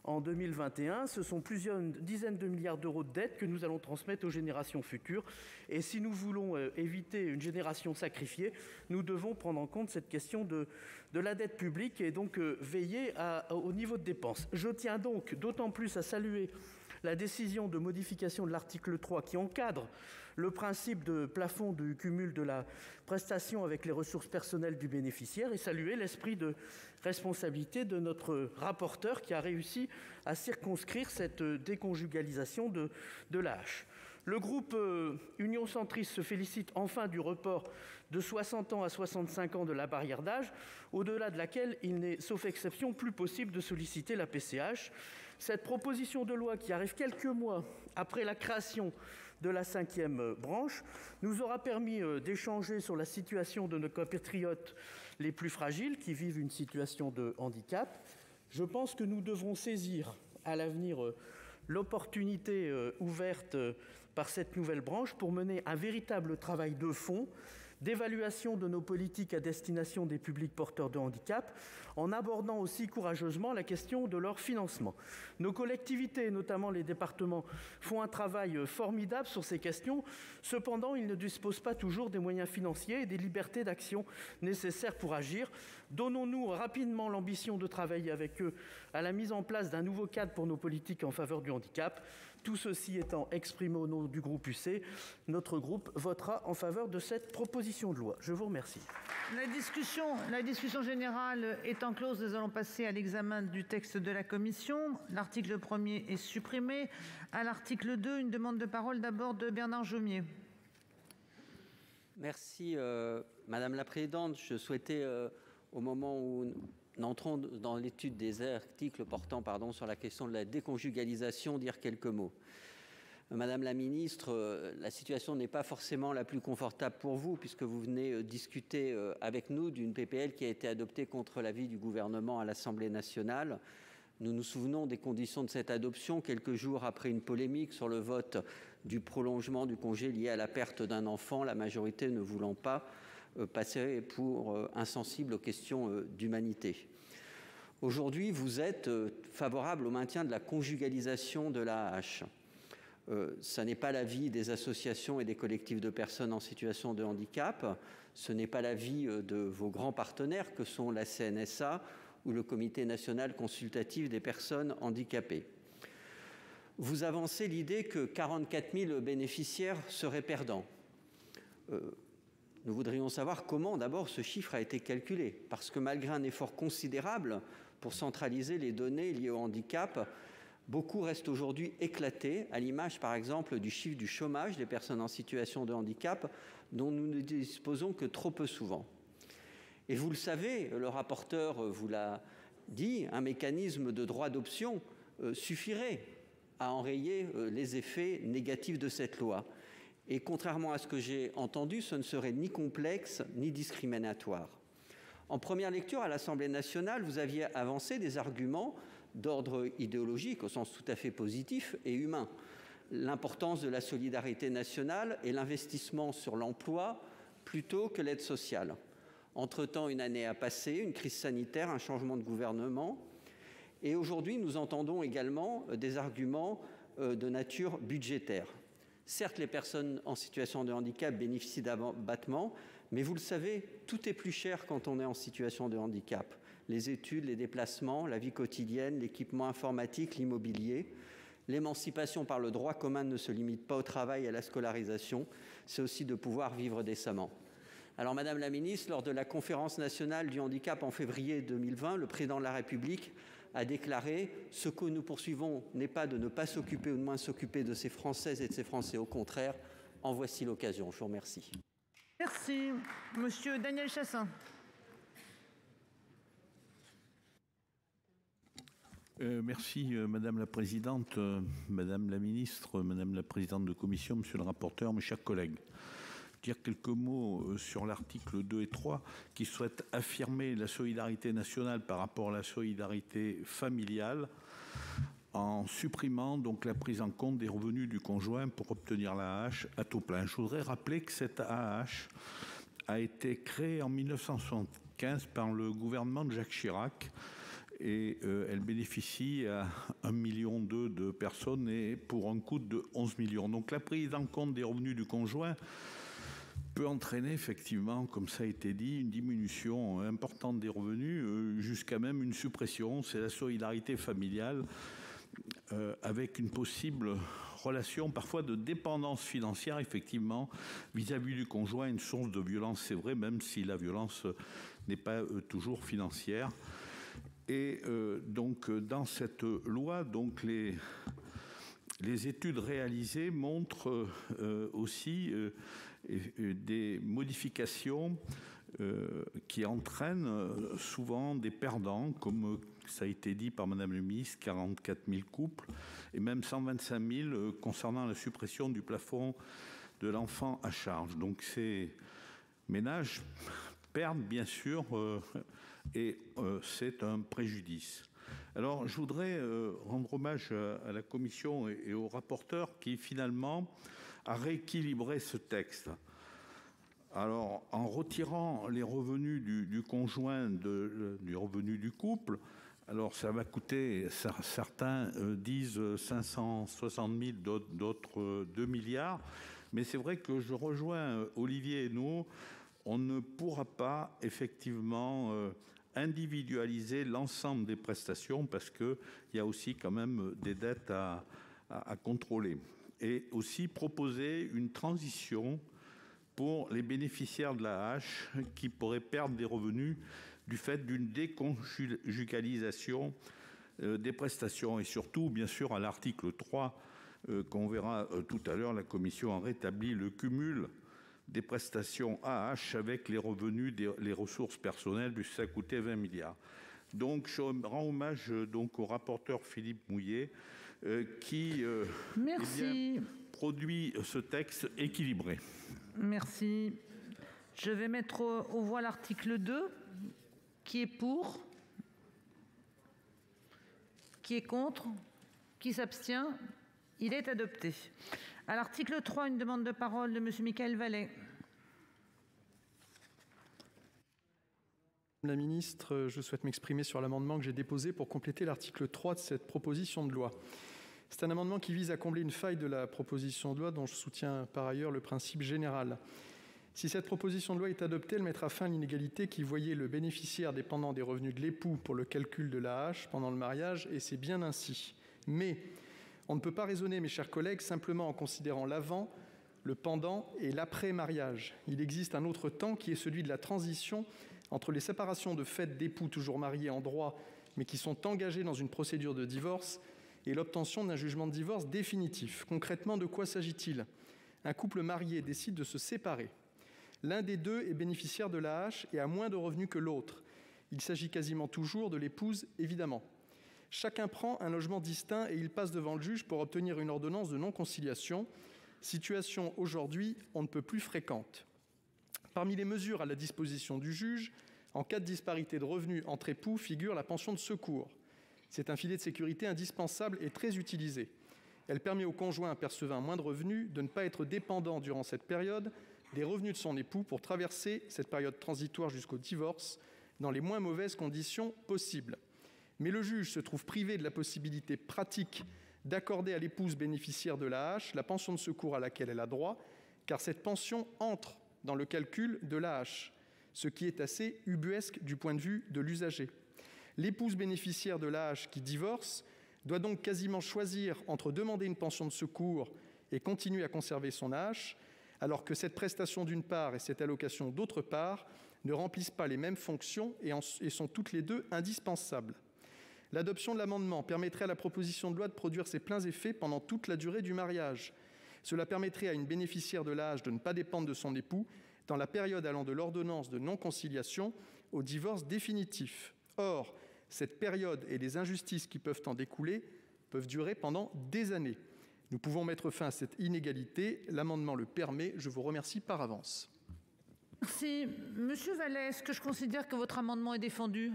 Speaker 5: en 2021. Ce sont plusieurs dizaines de milliards d'euros de dettes que nous allons transmettre aux générations futures. Et si nous voulons éviter une génération sacrifiée, nous devons prendre en compte cette question de la dette publique et donc veiller au niveau de dépenses. Je tiens donc d'autant plus à saluer la décision de modification de l'article 3 qui encadre le principe de plafond du cumul de la prestation avec les ressources personnelles du bénéficiaire et saluer l'esprit de responsabilité de notre rapporteur qui a réussi à circonscrire cette déconjugalisation de l'AAH. Le groupe Union Centriste se félicite enfin du report de 60 ans à 65 ans de la barrière d'âge, au-delà de laquelle il n'est, sauf exception, plus possible de solliciter la PCH. Cette proposition de loi qui arrive quelques mois après la création de la 5e branche nous aura permis d'échanger sur la situation de nos compatriotes les plus fragiles qui vivent une situation de handicap. Je pense que nous devrons saisir à l'avenir l'opportunité ouverte par cette nouvelle branche pour mener un véritable travail de fond d'évaluation de nos politiques à destination des publics porteurs de handicap, en abordant aussi courageusement la question de leur financement. Nos collectivités, notamment les départements, font un travail formidable sur ces questions. Cependant, ils ne disposent pas toujours des moyens financiers et des libertés d'action nécessaires pour agir. Donnons-nous rapidement l'ambition de travailler avec eux à la mise en place d'un nouveau cadre pour nos politiques en faveur du handicap. Tout ceci étant exprimé au nom du groupe UC, notre groupe votera en faveur de cette proposition de loi. Je vous remercie.
Speaker 6: La discussion générale étant close, nous allons passer à l'examen du texte de la commission. L'article 1er est supprimé. À l'article 2, une demande de parole d'abord de Bernard Jomier.
Speaker 7: Merci Madame la Présidente. Je souhaitais, au moment où nous entrons dans l'étude des articles portant sur la question de la déconjugalisation, dire quelques mots. Madame la Ministre, la situation n'est pas forcément la plus confortable pour vous, puisque vous venez discuter avec nous d'une PPL qui a été adoptée contre l'avis du gouvernement à l'Assemblée nationale. Nous nous souvenons des conditions de cette adoption, quelques jours après une polémique sur le vote du prolongement du congé lié à la perte d'un enfant, la majorité ne voulant pas passer pour insensible aux questions d'humanité. Aujourd'hui, vous êtes favorable au maintien de la conjugalisation de l'AAH. Ce n'est pas l'avis des associations et des collectifs de personnes en situation de handicap, ce n'est pas l'avis de vos grands partenaires que sont la CNSA ou le Comité national consultatif des personnes handicapées. Vous avancez l'idée que 44 000 bénéficiaires seraient perdants. Nous voudrions savoir comment d'abord ce chiffre a été calculé, parce que malgré un effort considérable pour centraliser les données liées au handicap, beaucoup restent aujourd'hui éclatés, à l'image par exemple du chiffre du chômage des personnes en situation de handicap, dont nous ne disposons que trop peu souvent. Et vous le savez, le rapporteur vous l'a dit, un mécanisme de droit d'option suffirait à enrayer les effets négatifs de cette loi. Et contrairement à ce que j'ai entendu, ce ne serait ni complexe ni discriminatoire. En première lecture à l'Assemblée nationale, vous aviez avancé des arguments d'ordre idéologique, au sens tout à fait positif et humain. L'importance de la solidarité nationale et l'investissement sur l'emploi plutôt que l'aide sociale. Entre-temps, une année a passé, une crise sanitaire, un changement de gouvernement. Et aujourd'hui, nous entendons également des arguments de nature budgétaire. Certes, les personnes en situation de handicap bénéficient d'abattements, mais vous le savez, tout est plus cher quand on est en situation de handicap. Les études, les déplacements, la vie quotidienne, l'équipement informatique, l'immobilier. L'émancipation par le droit commun ne se limite pas au travail et à la scolarisation, c'est aussi de pouvoir vivre décemment. Alors, Madame la Ministre, lors de la conférence nationale du handicap en février 2020, le Président de la République a déclaré « Ce que nous poursuivons n'est pas de ne pas s'occuper ou de moins s'occuper de ces Françaises et de ces Français. Au contraire, en voici l'occasion. » Je vous remercie.
Speaker 6: Merci. Monsieur Daniel Chassaing.
Speaker 8: Merci Madame la Présidente, Madame la Ministre, Madame la Présidente de Commission, Monsieur le rapporteur, mes chers collègues. Dire quelques mots sur l'article 2 et 3 qui souhaitent affirmer la solidarité nationale par rapport à la solidarité familiale en supprimant donc la prise en compte des revenus du conjoint pour obtenir l'AAH à taux plein. Je voudrais rappeler que cette AAH a été créée en 1975 par le gouvernement de Jacques Chirac et elle bénéficie à 1,2 million de personnes et pour un coût de 11 millions. Donc la prise en compte des revenus du conjoint peut entraîner effectivement, comme ça a été dit, une diminution importante des revenus, jusqu'à même une suppression. C'est la solidarité familiale avec une possible relation parfois de dépendance financière, effectivement, vis-à-vis du conjoint, une source de violence, c'est vrai, même si la violence n'est pas toujours financière. Et donc dans cette loi, donc les études réalisées montrent aussi des modifications qui entraînent souvent des perdants, comme ça a été dit par Madame le ministre, 44 000 couples, et même 125 000 concernant la suppression du plafond de l'enfant à charge. Donc ces ménages perdent bien sûr, et c'est un préjudice. Alors je voudrais rendre hommage à la Commission et au rapporteur qui finalement a rééquilibré ce texte. Alors, en retirant les revenus du conjoint du revenu du couple, alors ça va coûter, certains disent 560 000, d'autres 2 milliards, mais c'est vrai que je rejoins Olivier Henno, on ne pourra pas effectivement individualiser l'ensemble des prestations parce qu'il y a aussi quand même des dettes à contrôler. Et aussi proposer une transition pour les bénéficiaires de l'AAH qui pourraient perdre des revenus du fait d'une déconjugalisation des prestations. Et surtout, bien sûr, à l'article 3, qu'on verra tout à l'heure, la Commission a rétabli le cumul des prestations AAH avec les revenus, les ressources personnelles, puisque ça coûtait 20 milliards. Donc, je rends hommage donc, au rapporteur Philippe Mouillet, qui produit ce texte équilibré.
Speaker 6: Merci. Je vais mettre aux voix l'article 2. Qui est pour? Qui est contre? Qui s'abstient? Il est adopté. À l'article 3, une demande de parole de M. Michael Vallet.
Speaker 9: Madame la ministre, je souhaite m'exprimer sur l'amendement que j'ai déposé pour compléter l'article 3 de cette proposition de loi. C'est un amendement qui vise à combler une faille de la proposition de loi dont je soutiens par ailleurs le principe général. Si cette proposition de loi est adoptée, elle mettra fin à l'inégalité qui voyait le bénéficiaire dépendant des revenus de l'époux pour le calcul de l'AAH pendant le mariage, et c'est bien ainsi. Mais on ne peut pas raisonner, mes chers collègues, simplement en considérant l'avant, le pendant et l'après-mariage. Il existe un autre temps qui est celui de la transition entre les séparations de fait d'époux toujours mariés en droit, mais qui sont engagés dans une procédure de divorce, et l'obtention d'un jugement de divorce définitif. Concrètement, de quoi s'agit-il ? Un couple marié décide de se séparer. L'un des deux est bénéficiaire de l'AAH et a moins de revenus que l'autre. Il s'agit quasiment toujours de l'épouse, évidemment. Chacun prend un logement distinct et il passe devant le juge pour obtenir une ordonnance de non-conciliation, situation aujourd'hui on ne peut plus fréquente. Parmi les mesures à la disposition du juge, en cas de disparité de revenus entre époux, figure la pension de secours. C'est un filet de sécurité indispensable et très utilisé. Elle permet au conjoint percevant moins de revenus de ne pas être dépendant durant cette période des revenus de son époux pour traverser cette période transitoire jusqu'au divorce dans les moins mauvaises conditions possibles. Mais le juge se trouve privé de la possibilité pratique d'accorder à l'épouse bénéficiaire de l'AAH la pension de secours à laquelle elle a droit, car cette pension entre dans le calcul de l'AAH, ce qui est assez ubuesque du point de vue de l'usager. L'épouse bénéficiaire de l'AAH qui divorce doit donc quasiment choisir entre demander une pension de secours et continuer à conserver son AAH, alors que cette prestation d'une part et cette allocation d'autre part ne remplissent pas les mêmes fonctions et sont toutes les deux indispensables. L'adoption de l'amendement permettrait à la proposition de loi de produire ses pleins effets pendant toute la durée du mariage. Cela permettrait à une bénéficiaire de l'AAH de ne pas dépendre de son époux dans la période allant de l'ordonnance de non-conciliation au divorce définitif. Or, cette période et les injustices qui peuvent en découler peuvent durer pendant des années. Nous pouvons mettre fin à cette inégalité. L'amendement le permet. Je vous remercie par avance.
Speaker 6: Merci. Monsieur Vallet, est-ce que je considère que votre amendement est défendu ?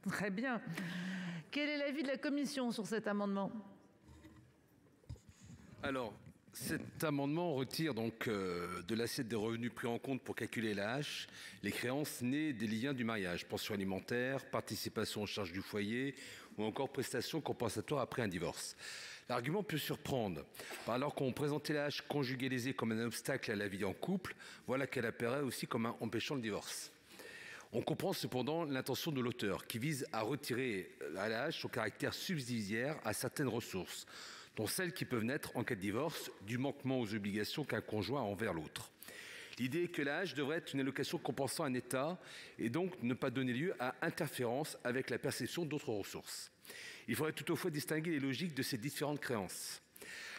Speaker 6: Très bien. Quel est l'avis de la commission sur cet amendement ?
Speaker 2: Alors, cet amendement retire donc de l'assiette des revenus pris en compte pour calculer l'AAH les créances nées des liens du mariage, pension alimentaire, participation aux charges du foyer ou encore prestations compensatoires après un divorce. L'argument peut surprendre. Alors qu'on présentait l'AAH conjugalisée comme un obstacle à la vie en couple, voilà qu'elle apparaît aussi comme un empêchant le divorce. On comprend cependant l'intention de l'auteur qui vise à retirer à l'AAH son caractère subsidiaire à certaines ressources, dont celles qui peuvent naître en cas de divorce du manquement aux obligations qu'un conjoint a envers l'autre. L'idée est que l'AAH devrait être une allocation compensant un état et donc ne pas donner lieu à interférence avec la perception d'autres ressources. Il faudrait toutefois distinguer les logiques de ces différentes créances.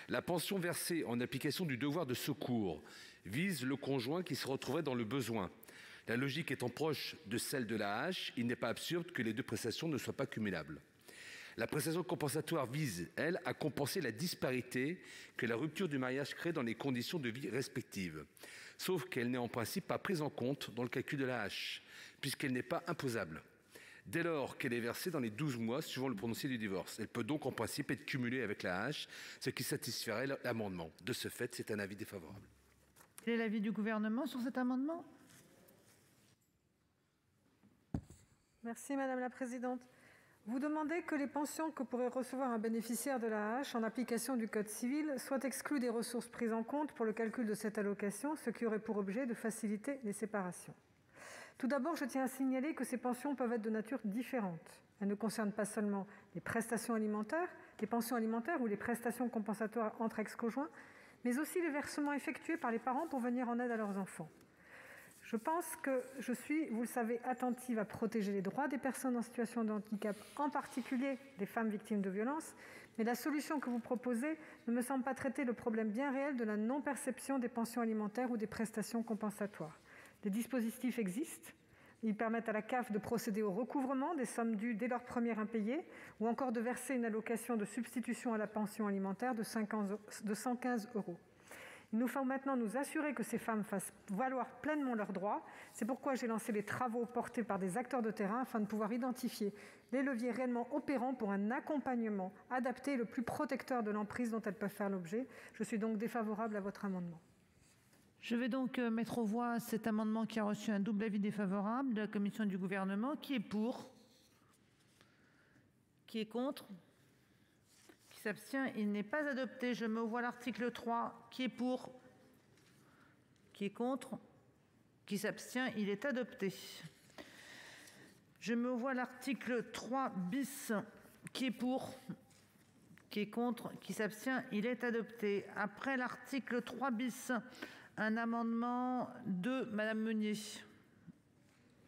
Speaker 2: La pension versée en application du devoir de secours vise le conjoint qui se retrouverait dans le besoin. La logique étant proche de celle de l'AAH, il n'est pas absurde que les deux prestations ne soient pas cumulables. La prestation compensatoire vise, elle, à compenser la disparité que la rupture du mariage crée dans les conditions de vie respectives, sauf qu'elle n'est en principe pas prise en compte dans le calcul de l'AAH, puisqu'elle n'est pas imposable. Dès lors qu'elle est versée dans les 12 mois suivant le prononcé du divorce, elle peut donc en principe être cumulée avec l'AAH, ce qui satisferait l'amendement. De ce fait, c'est un avis défavorable.
Speaker 6: Quel est l'avis du Gouvernement sur cet amendement ?
Speaker 1: Merci Madame la Présidente. Vous demandez que les pensions que pourrait recevoir un bénéficiaire de l'AAH en application du Code civil soient exclues des ressources prises en compte pour le calcul de cette allocation, ce qui aurait pour objet de faciliter les séparations. Tout d'abord, je tiens à signaler que ces pensions peuvent être de nature différente. Elles ne concernent pas seulement les prestations alimentaires, les pensions alimentaires ou les prestations compensatoires entre ex-conjoints, mais aussi les versements effectués par les parents pour venir en aide à leurs enfants. Je pense que je suis, vous le savez, attentive à protéger les droits des personnes en situation de handicap, en particulier des femmes victimes de violences, mais la solution que vous proposez ne me semble pas traiter le problème bien réel de la non-perception des pensions alimentaires ou des prestations compensatoires. Des dispositifs existent. Ils permettent à la CAF de procéder au recouvrement des sommes dues dès leur premier impayé ou encore de verser une allocation de substitution à la pension alimentaire de 115 €. Il nous faut maintenant nous assurer que ces femmes fassent valoir pleinement leurs droits. C'est pourquoi j'ai lancé les travaux portés par des acteurs de terrain afin de pouvoir identifier les leviers réellement opérants pour un accompagnement adapté et le plus protecteur de l'emprise dont elles peuvent faire l'objet. Je suis donc défavorable à votre amendement.
Speaker 6: Je vais donc mettre aux voix cet amendement qui a reçu un double avis défavorable de la Commission et du Gouvernement. Qui est pour ? Qui est contre ? Qui s'abstient ? Il n'est pas adopté. Je mets aux voix l'article 3. Qui est pour ? Qui est contre ? Qui s'abstient ? Il est adopté. Je mets aux voix l'article 3 bis. Qui est pour ? Qui est contre? Qui s'abstient? Il est adopté. Après l'article 3 bis, un amendement de Madame Meunier.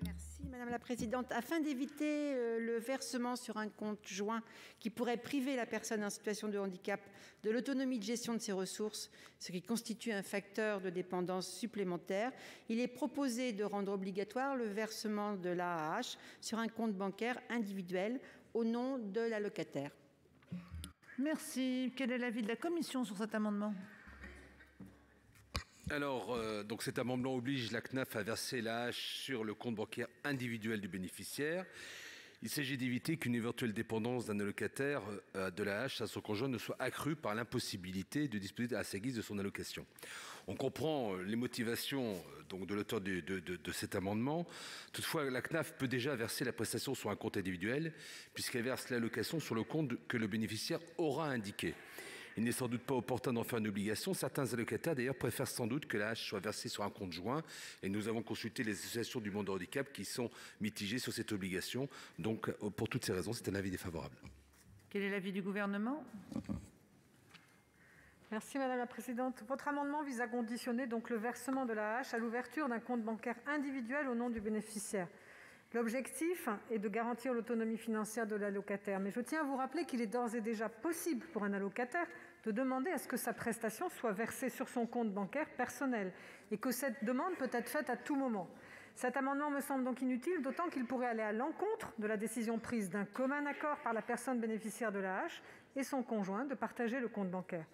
Speaker 10: Merci Madame la Présidente. Afin d'éviter le versement sur un compte joint qui pourrait priver la personne en situation de handicap de l'autonomie de gestion de ses ressources, ce qui constitue un facteur de dépendance supplémentaire, il est proposé de rendre obligatoire le versement de l'AAH sur un compte bancaire individuel au nom de l'allocataire.
Speaker 6: Merci. Quel est l'avis de la commission sur cet amendement?
Speaker 2: Alors, donc cet amendement oblige la CNAF à verser l'AAH sur le compte bancaire individuel du bénéficiaire. Il s'agit d'éviter qu'une éventuelle dépendance d'un allocataire de l'AAH à son conjoint ne soit accrue par l'impossibilité de disposer à sa guise de son allocation. On comprend les motivations donc, de l'auteur de cet amendement. Toutefois, la CNAF peut déjà verser la prestation sur un compte individuel puisqu'elle verse l'allocation sur le compte que le bénéficiaire aura indiqué. Il n'est sans doute pas opportun d'en faire une obligation. Certains allocataires, d'ailleurs, préfèrent sans doute que l'AAH soit versée sur un compte joint. Et nous avons consulté les associations du monde du handicap qui sont mitigées sur cette obligation. Donc, pour toutes ces raisons, c'est un avis défavorable.
Speaker 6: Quel est l'avis du gouvernement?
Speaker 1: Merci Madame la Présidente. Votre amendement vise à conditionner donc le versement de l'AAH à l'ouverture d'un compte bancaire individuel au nom du bénéficiaire. L'objectif est de garantir l'autonomie financière de l'allocataire, mais je tiens à vous rappeler qu'il est d'ores et déjà possible pour un allocataire de demander à ce que sa prestation soit versée sur son compte bancaire personnel et que cette demande peut être faite à tout moment. Cet amendement me semble donc inutile, d'autant qu'il pourrait aller à l'encontre de la décision prise d'un commun accord par la personne bénéficiaire de l'AAH et son conjoint de partager le compte bancaire.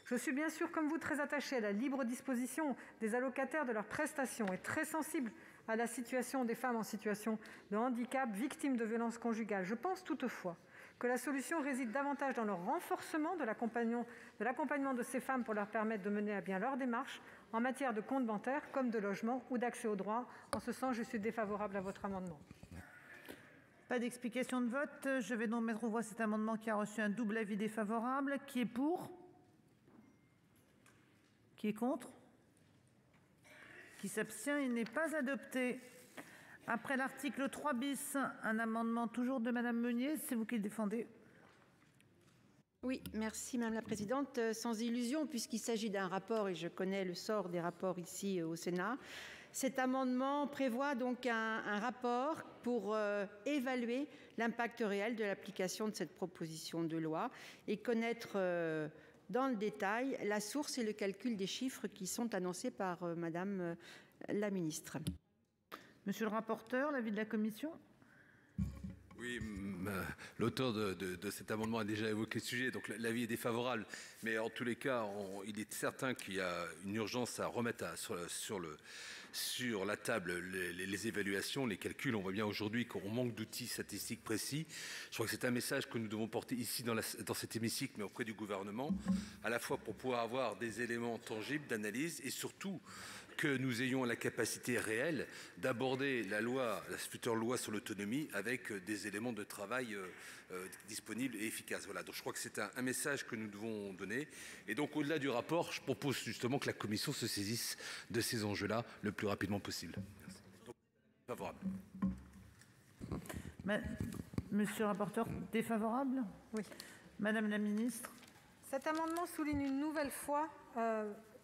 Speaker 1: Je suis bien sûr, comme vous, très attachée à la libre disposition des allocataires de leurs prestations et très sensible à la situation des femmes en situation de handicap victimes de violences conjugales. Je pense toutefois que la solution réside davantage dans le renforcement de l'accompagnement de ces femmes pour leur permettre de mener à bien leurs démarches en matière de compte bancaire comme de logement ou d'accès aux droits. En ce sens, je suis défavorable à votre amendement.
Speaker 6: Pas d'explication de vote. Je vais donc mettre aux voix cet amendement qui a reçu un double avis défavorable. Qui est pour? Qui est contre? Qui s'abstient? Il n'est pas adopté. Après l'article 3 bis, un amendement toujours de Madame Meunier. C'est vous qui le défendez.
Speaker 10: Oui, merci Madame la Présidente. Sans illusion, puisqu'il s'agit d'un rapport et je connais le sort des rapports ici au Sénat, cet amendement prévoit donc un rapport pour évaluer l'impact réel de l'application de cette proposition de loi et connaître dans le détail la source et le calcul des chiffres qui sont annoncés par Madame la Ministre.
Speaker 6: Monsieur le rapporteur, l'avis de la commission?
Speaker 2: Oui, l'auteur de cet amendement a déjà évoqué le sujet, donc l'avis est défavorable. Mais en tous les cas, il est certain qu'il y a une urgence à remettre sur la table les évaluations, les calculs. On voit bien aujourd'hui qu'on manque d'outils statistiques précis. Je crois que c'est un message que nous devons porter ici dans cet hémicycle, mais auprès du gouvernement, à la fois pour pouvoir avoir des éléments tangibles d'analyse et surtout que nous ayons la capacité réelle d'aborder la future loi sur l'autonomie avec des éléments de travail disponibles et efficaces. Voilà, donc je crois que c'est un message que nous devons donner. Et donc au-delà du rapport, je propose justement que la Commission se saisisse de ces enjeux-là le plus rapidement possible. Merci. Donc, favorable.
Speaker 6: Monsieur le rapporteur, défavorable?
Speaker 1: Oui.
Speaker 6: Madame la Ministre?
Speaker 1: Cet amendement souligne une nouvelle fois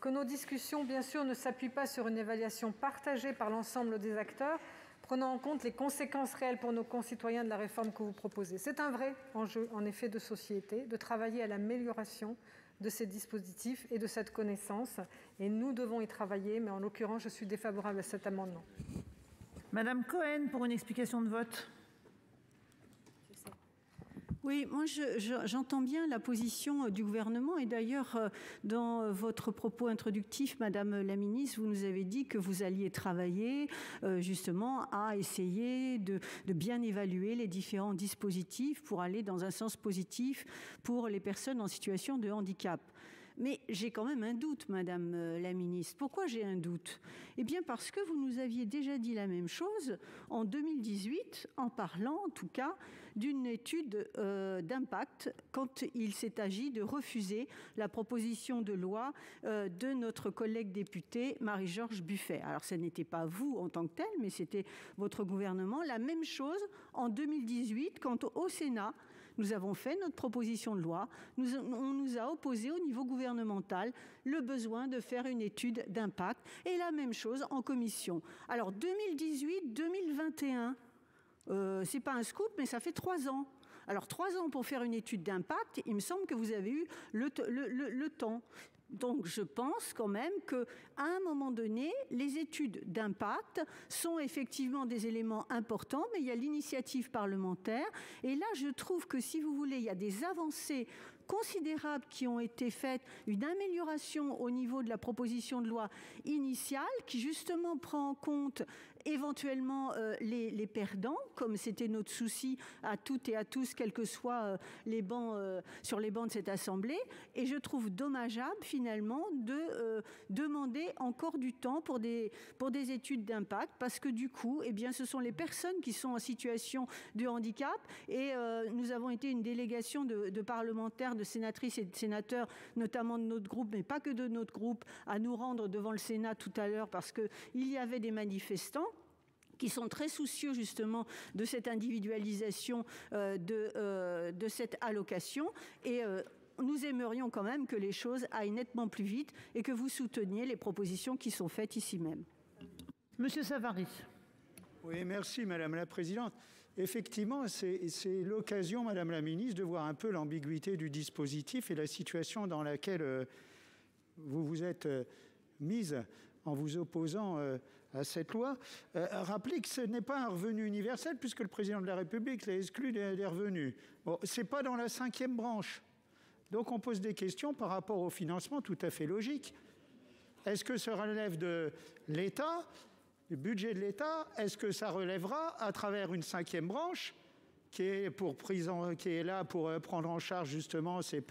Speaker 1: que nos discussions, bien sûr, ne s'appuient pas sur une évaluation partagée par l'ensemble des acteurs, prenant en compte les conséquences réelles pour nos concitoyens de la réforme que vous proposez. C'est un vrai enjeu, en effet, de société, de travailler à l'amélioration de ces dispositifs et de cette connaissance. Et nous devons y travailler, mais en l'occurrence, je suis défavorable à cet amendement.
Speaker 6: Madame Cohen, pour une explication de vote.
Speaker 11: Oui, moi j'entends bien la position du gouvernement et d'ailleurs dans votre propos introductif, Madame la Ministre, vous nous avez dit que vous alliez travailler justement à essayer de bien évaluer les différents dispositifs pour aller dans un sens positif pour les personnes en situation de handicap. Mais j'ai quand même un doute, Madame la Ministre. Pourquoi j'ai un doute? Eh bien parce que vous nous aviez déjà dit la même chose en 2018, en parlant en tout cas d'une étude d'impact quand il s'est agi de refuser la proposition de loi de notre collègue députée Marie-Georges Buffet. Alors ce n'était pas vous en tant que tel, mais c'était votre gouvernement. La même chose en 2018 quand au Sénat, nous avons fait notre proposition de loi, on nous a opposé au niveau gouvernemental le besoin de faire une étude d'impact, et la même chose en commission. Alors 2018-2021, c'est pas un scoop, mais ça fait 3 ans. Alors 3 ans pour faire une étude d'impact, il me semble que vous avez eu le temps. Donc je pense quand même qu'à un moment donné, les études d'impact sont effectivement des éléments importants, mais il y a l'initiative parlementaire. Et là, je trouve que si vous voulez, il y a des avancées considérables qui ont été faites, une amélioration au niveau de la proposition de loi initiale qui justement prend en compte éventuellement les perdants, comme c'était notre souci à toutes et à tous, quels que soient les bancs, sur les bancs de cette Assemblée. Et je trouve dommageable finalement de demander encore du temps pour des études d'impact, parce que du coup, eh bien, ce sont les personnes qui sont en situation de handicap. Et nous avons été une délégation de parlementaires, de sénatrices et de sénateurs, notamment de notre groupe, mais pas que de notre groupe, à nous rendre devant le Sénat tout à l'heure parce qu'il y avait des manifestants qui sont très soucieux justement de cette individualisation de cette allocation. Et nous aimerions quand même que les choses aillent nettement plus vite et que vous souteniez les propositions qui sont faites ici même.
Speaker 6: Monsieur Savary.
Speaker 12: Oui, merci Madame la Présidente. Effectivement, c'est l'occasion, Madame la Ministre, de voir un peu l'ambiguïté du dispositif et la situation dans laquelle vous vous êtes mise en vous opposant à cette loi. Rappelez que ce n'est pas un revenu universel puisque le Président de la République l'a exclu des revenus. Bon, ce n'est pas dans la 5e branche. Donc on pose des questions par rapport au financement tout à fait logique. Est-ce que ça relève de l'État, du budget de l'État? Est-ce que ça relèvera à travers une 5e branche qui est là pour prendre en charge justement ces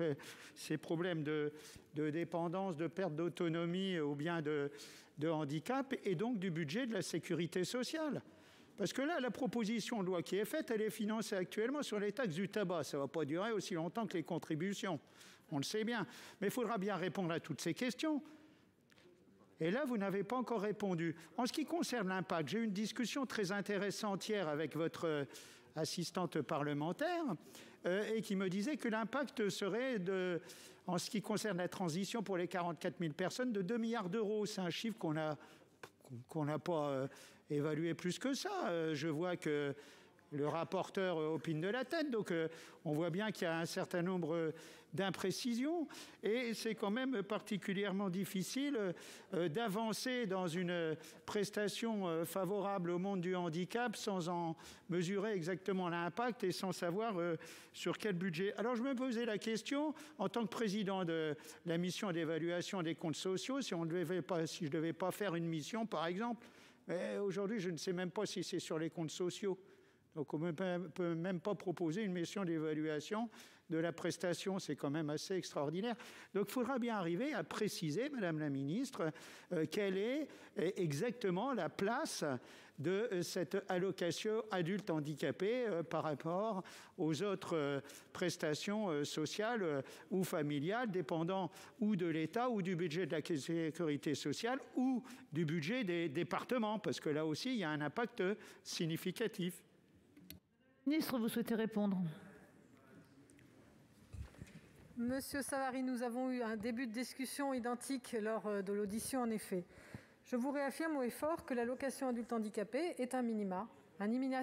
Speaker 12: problèmes de dépendance, de perte d'autonomie ou bien de handicap, et donc du budget de la sécurité sociale? Parce que là, la proposition de loi qui est faite, elle est financée actuellement sur les taxes du tabac. Ça ne va pas durer aussi longtemps que les contributions. On le sait bien. Mais il faudra bien répondre à toutes ces questions. Et là, vous n'avez pas encore répondu. En ce qui concerne l'impact, j'ai eu une discussion très intéressante hier avec votre assistante parlementaire et qui me disait que l'impact serait, en ce qui concerne la transition pour les 44 000 personnes, de 2 milliards d'euros. C'est un chiffre qu'on n'a pas évalué plus que ça. Je vois que le rapporteur opine de la tête, donc on voit bien qu'il y a un certain nombre d'imprécisions et c'est quand même particulièrement difficile d'avancer dans une prestation favorable au monde du handicap sans en mesurer exactement l'impact et sans savoir sur quel budget. Alors je me posais la question, en tant que président de la mission d'évaluation des comptes sociaux, si je ne devais pas faire une mission par exemple, aujourd'hui je ne sais même pas si c'est sur les comptes sociaux. Donc on ne peut même pas proposer une mission d'évaluation de la prestation, c'est quand même assez extraordinaire. Donc il faudra bien arriver à préciser, Madame la Ministre, quelle est exactement la place de cette allocation adulte handicapé par rapport aux autres prestations sociales ou familiales, dépendant ou de l'État ou du budget de la sécurité sociale ou du budget des départements, parce que là aussi il y a un impact significatif.
Speaker 6: Ministre, vous souhaitez répondre?
Speaker 1: Monsieur Savary, nous avons eu un début de discussion identique lors de l'audition, en effet. Je vous réaffirme haut et fort que l'allocation adulte handicapé est un minima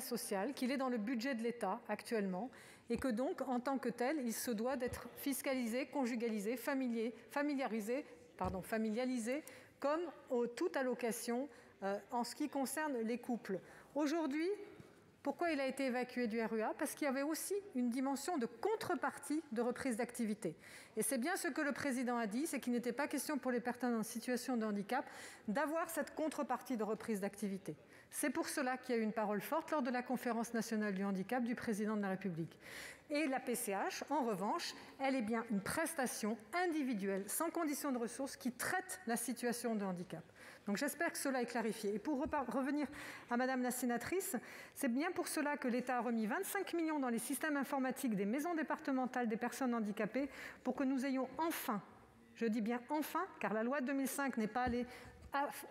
Speaker 1: social, qu'il est dans le budget de l'État actuellement, et que donc, en tant que tel, il se doit d'être fiscalisé, conjugalisé, familialisé, comme toute allocation en ce qui concerne les couples. Aujourd'hui, pourquoi il a été évacué du RUA? Parce qu'il y avait aussi une dimension de contrepartie de reprise d'activité. Et c'est bien ce que le président a dit, c'est qu'il n'était pas question pour les personnes en situation de handicap d'avoir cette contrepartie de reprise d'activité. C'est pour cela qu'il y a eu une parole forte lors de la conférence nationale du handicap du président de la République. Et la PCH, en revanche, elle est bien une prestation individuelle, sans condition de ressources, qui traite la situation de handicap. Donc j'espère que cela est clarifié. Et pour revenir à Madame la sénatrice, c'est bien pour cela que l'État a remis 25 millions dans les systèmes informatiques des maisons départementales des personnes handicapées pour que nous ayons enfin, je dis bien enfin, car la loi de 2005 n'est pas allée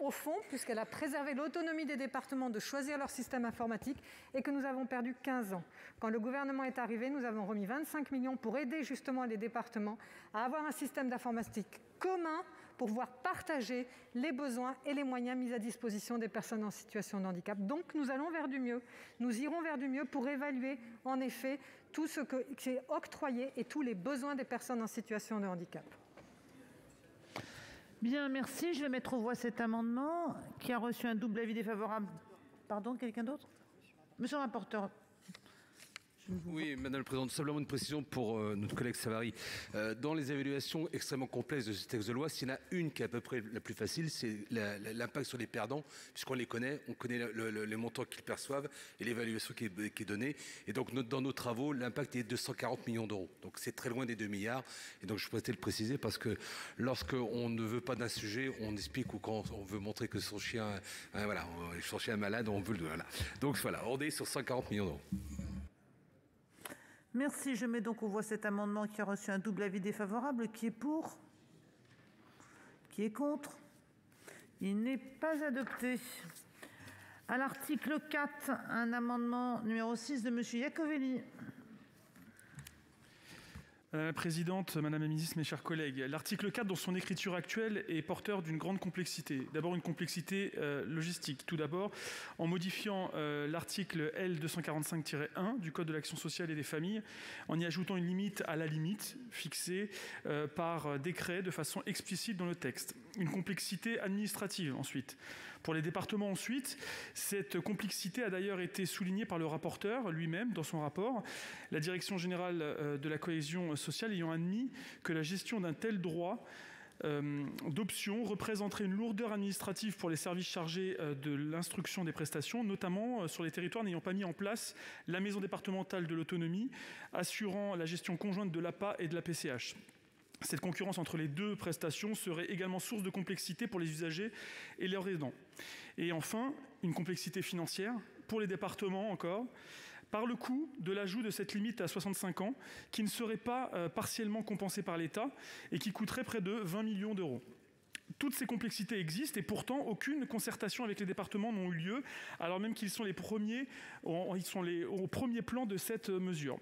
Speaker 1: au fond, puisqu'elle a préservé l'autonomie des départements de choisir leur système informatique, et que nous avons perdu 15 ans. Quand le gouvernement est arrivé, nous avons remis 25 millions pour aider justement les départements à avoir un système d'informatique commun pour pouvoir partager les besoins et les moyens mis à disposition des personnes en situation de handicap. Donc nous allons vers du mieux. Nous irons vers du mieux pour évaluer en effet tout ce qui est octroyé et tous les besoins des personnes en situation de handicap.
Speaker 6: Bien, merci. Je vais mettre aux voix cet amendement qui a reçu un double avis défavorable. Pardon, quelqu'un d'autre? Monsieur le rapporteur.
Speaker 2: Oui, Madame la Présidente, simplement une précision pour notre collègue Savary. Dans les évaluations extrêmement complexes de ce texte de loi, s'il y en a une qui est à peu près la plus facile, c'est l'impact sur les perdants, puisqu'on les connaît, on connaît les montants qu'ils perçoivent et l'évaluation qui est donnée. Et donc, dans nos travaux, l'impact est de 240 millions d'euros. Donc, c'est très loin des 2 milliards. Et donc, je souhaitais le préciser parce que lorsqu'on ne veut pas d'un sujet, on explique, ou quand on veut montrer que son chien, son chien est malade, on veut le... Voilà. Donc, voilà, on est sur 140 millions d'euros.
Speaker 6: Merci. Je mets donc aux voix cet amendement qui a reçu un double avis défavorable. Qui est pour? Qui est contre? Il n'est pas adopté. À l'article 4, un amendement numéro 6 de M. Iacovelli.
Speaker 3: Madame la Présidente, Madame la Ministre, mes chers collègues, l'article 4, dans son écriture actuelle, est porteur d'une grande complexité. D'abord, une complexité logistique. Tout d'abord, en modifiant l'article L245-1 du Code de l'action sociale et des familles, en y ajoutant une limite à la limite fixée par décret de façon explicite dans le texte. Une complexité administrative, ensuite. Pour les départements, ensuite, cette complexité a d'ailleurs été soulignée par le rapporteur lui-même dans son rapport. La Direction générale de la cohésion sociale ayant admis que la gestion d'un tel droit d'option représenterait une lourdeur administrative pour les services chargés de l'instruction des prestations, notamment sur les territoires n'ayant pas mis en place la maison départementale de l'autonomie, assurant la gestion conjointe de l'APA et de la PCH. Cette concurrence entre les deux prestations serait également source de complexité pour les usagers et leurs aidants. Et enfin, une complexité financière pour les départements encore, par le coût de l'ajout de cette limite à 65 ans, qui ne serait pas partiellement compensée par l'État et qui coûterait près de 20 millions d'euros. Toutes ces complexités existent et pourtant aucune concertation avec les départements n'a eu lieu, alors même qu'ils sont au premier plan de cette mesure.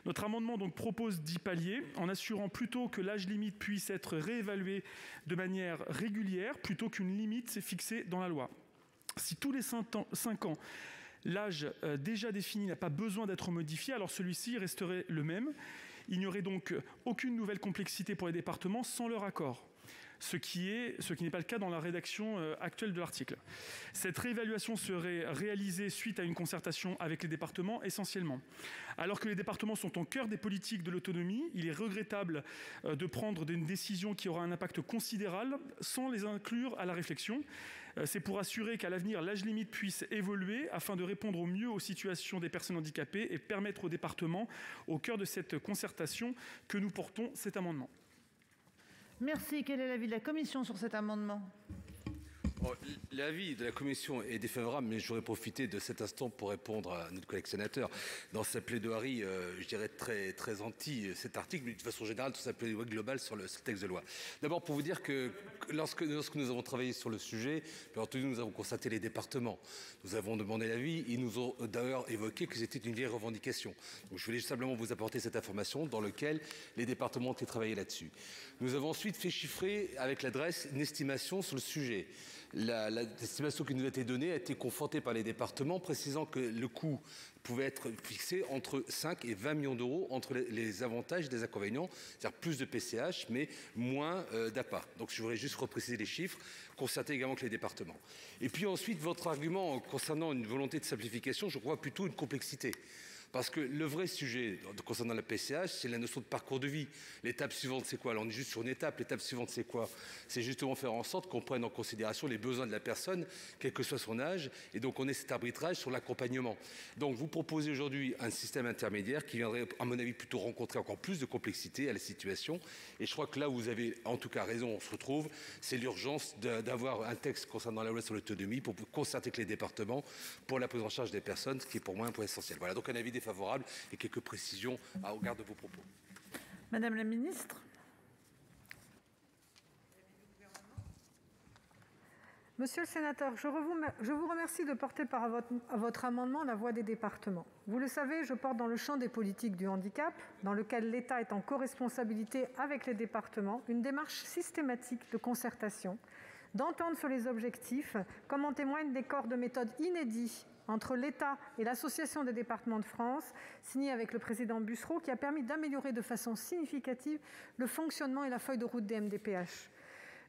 Speaker 3: Notre amendement donc propose d'y pallier en assurant plutôt que l'âge limite puisse être réévalué de manière régulière plutôt qu'une limite fixée dans la loi. Si tous les 5 ans, l'âge déjà défini n'a pas besoin d'être modifié, alors celui-ci resterait le même. Il n'y aurait donc aucune nouvelle complexité pour les départements sans leur accord. Ce qui n'est pas le cas dans la rédaction actuelle de l'article. Cette réévaluation serait réalisée suite à une concertation avec les départements essentiellement. Alors que les départements sont au cœur des politiques de l'autonomie, il est regrettable de prendre une décision qui aura un impact considérable sans les inclure à la réflexion. C'est pour assurer qu'à l'avenir, l'âge limite puisse évoluer afin de répondre au mieux aux situations des personnes handicapées et permettre aux départements, au cœur de cette concertation, que nous portons cet amendement.
Speaker 6: Merci. Quel est l'avis de la commission sur cet amendement?
Speaker 2: L'avis de la commission est défavorable, mais j'aurais profité de cet instant pour répondre à notre collègue sénateur. Dans sa plaidoirie, je dirais très anti cet article, mais de façon générale, toute sa plaidoirie globale sur le texte de loi. D'abord, pour vous dire que lorsque nous avons travaillé sur le sujet, bien entendu, nous avons constaté les départements. Nous avons demandé l'avis. Ils nous ont d'ailleurs évoqué que c'était une vieille revendication. Donc, je voulais simplement vous apporter cette information dans laquelle les départements ont été travaillés là-dessus. Nous avons ensuite fait chiffrer avec l'adresse une estimation sur le sujet. L'estimation qui nous a été donnée a été confortée par les départements, précisant que le coût pouvait être fixé entre 5 et 20 millions d'euros entre les avantages et les inconvénients, c'est-à-dire plus de PCH, mais moins d'APA. Donc je voudrais juste repréciser les chiffres, constater également que les départements. Et puis ensuite, votre argument concernant une volonté de simplification, je crois plutôt une complexité. Parce que le vrai sujet concernant la PCH, c'est la notion de parcours de vie. L'étape suivante, c'est quoi? Alors on est juste sur une étape. L'étape suivante, c'est quoi? C'est justement faire en sorte qu'on prenne en considération les besoins de la personne, quel que soit son âge, et donc on ait cet arbitrage sur l'accompagnement. Donc vous proposez aujourd'hui un système intermédiaire qui viendrait, à mon avis, plutôt rencontrer encore plus de complexité à la situation. Et je crois que là où vous avez en tout cas raison, on se retrouve, c'est l'urgence d'avoir un texte concernant la loi sur l'autonomie pour concerter avec les départements pour la prise en charge des personnes, ce qui est pour moi un point essentiel. Voilà, donc un avis défavorable et quelques précisions à regard de vos propos.
Speaker 6: Madame la ministre.
Speaker 1: Monsieur le sénateur, je vous remercie de porter par votre amendement la voix des départements. Vous le savez, je porte dans le champ des politiques du handicap, dans lequel l'État est en co-responsabilité avec les départements, une démarche systématique de concertation, d'entente sur les objectifs, comme en témoignent des corps de méthode inédits entre l'État et l'Association des départements de France, signé avec le président Bussereau, qui a permis d'améliorer de façon significative le fonctionnement et la feuille de route des MDPH.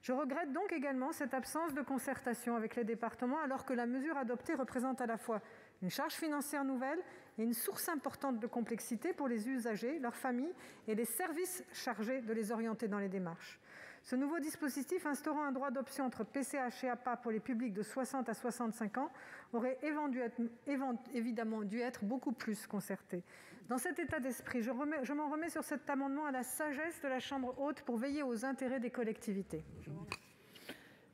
Speaker 1: Je regrette donc également cette absence de concertation avec les départements, alors que la mesure adoptée représente à la fois une charge financière nouvelle et une source importante de complexité pour les usagers, leurs familles et les services chargés de les orienter dans les démarches. Ce nouveau dispositif, instaurant un droit d'option entre PCH et APA pour les publics de 60 à 65 ans, aurait évidemment dû être beaucoup plus concerté. Dans cet état d'esprit, je m'en remets sur cet amendement à la sagesse de la Chambre haute pour veiller aux intérêts des collectivités.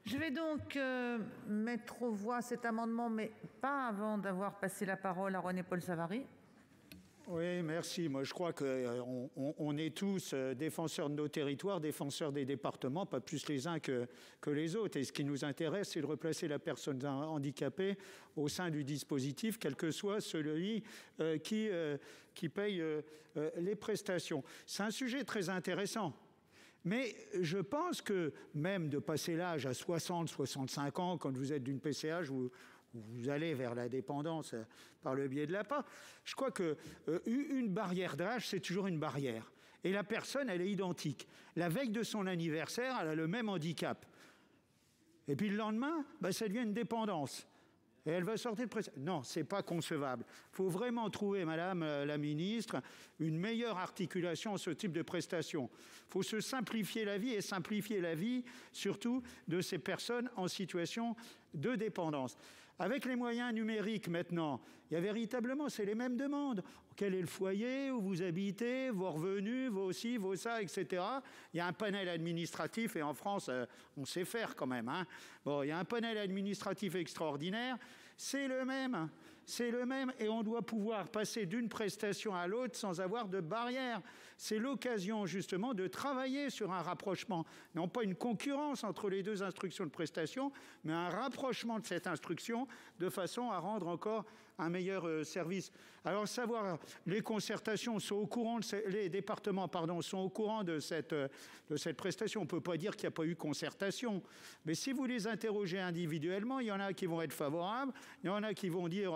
Speaker 6: Je vais donc mettre aux voix cet amendement, mais pas avant d'avoir passé la parole à René-Paul Savary.
Speaker 12: Oui, merci. Moi, je crois qu'on est tous défenseurs de nos territoires, défenseurs des départements, pas plus les uns que les autres. Et ce qui nous intéresse, c'est de replacer la personne handicapée au sein du dispositif, quel que soit celui qui paye les prestations. C'est un sujet très intéressant. Mais je pense que même de passer l'âge à 60, 65 ans, quand vous êtes d'une PCH, vous allez vers la dépendance par le biais de l'APA. Je crois qu'une barrière d'âge, c'est toujours une barrière. Et la personne, elle est identique. La veille de son anniversaire, elle a le même handicap. Et puis le lendemain, ça devient une dépendance. Et elle va sortir de prestation. Non, ce n'est pas concevable. Il faut vraiment trouver, Madame la Ministre, une meilleure articulation à ce type de prestations. Il faut se simplifier la vie et simplifier la vie, surtout, de ces personnes en situation de dépendance. Avec les moyens numériques maintenant, il y a véritablement, c'est les mêmes demandes. Quel est le foyer, où vous habitez, vos revenus, vos ci, vos ça, etc. Il y a un panel administratif, et en France, on sait faire quand même. Bon, il y a un panel administratif extraordinaire, c'est le même. C'est le même et on doit pouvoir passer d'une prestation à l'autre sans avoir de barrière. C'est l'occasion justement de travailler sur un rapprochement, non pas une concurrence entre les deux instructions de prestation, mais un rapprochement de cette instruction de façon à rendre encore un meilleur service. Alors savoir, les concertations sont au courant, les départements sont au courant de cette prestation. On ne peut pas dire qu'il n'y a pas eu concertation. Mais si vous les interrogez individuellement, il y en a qui vont être favorables, il y en a qui vont dire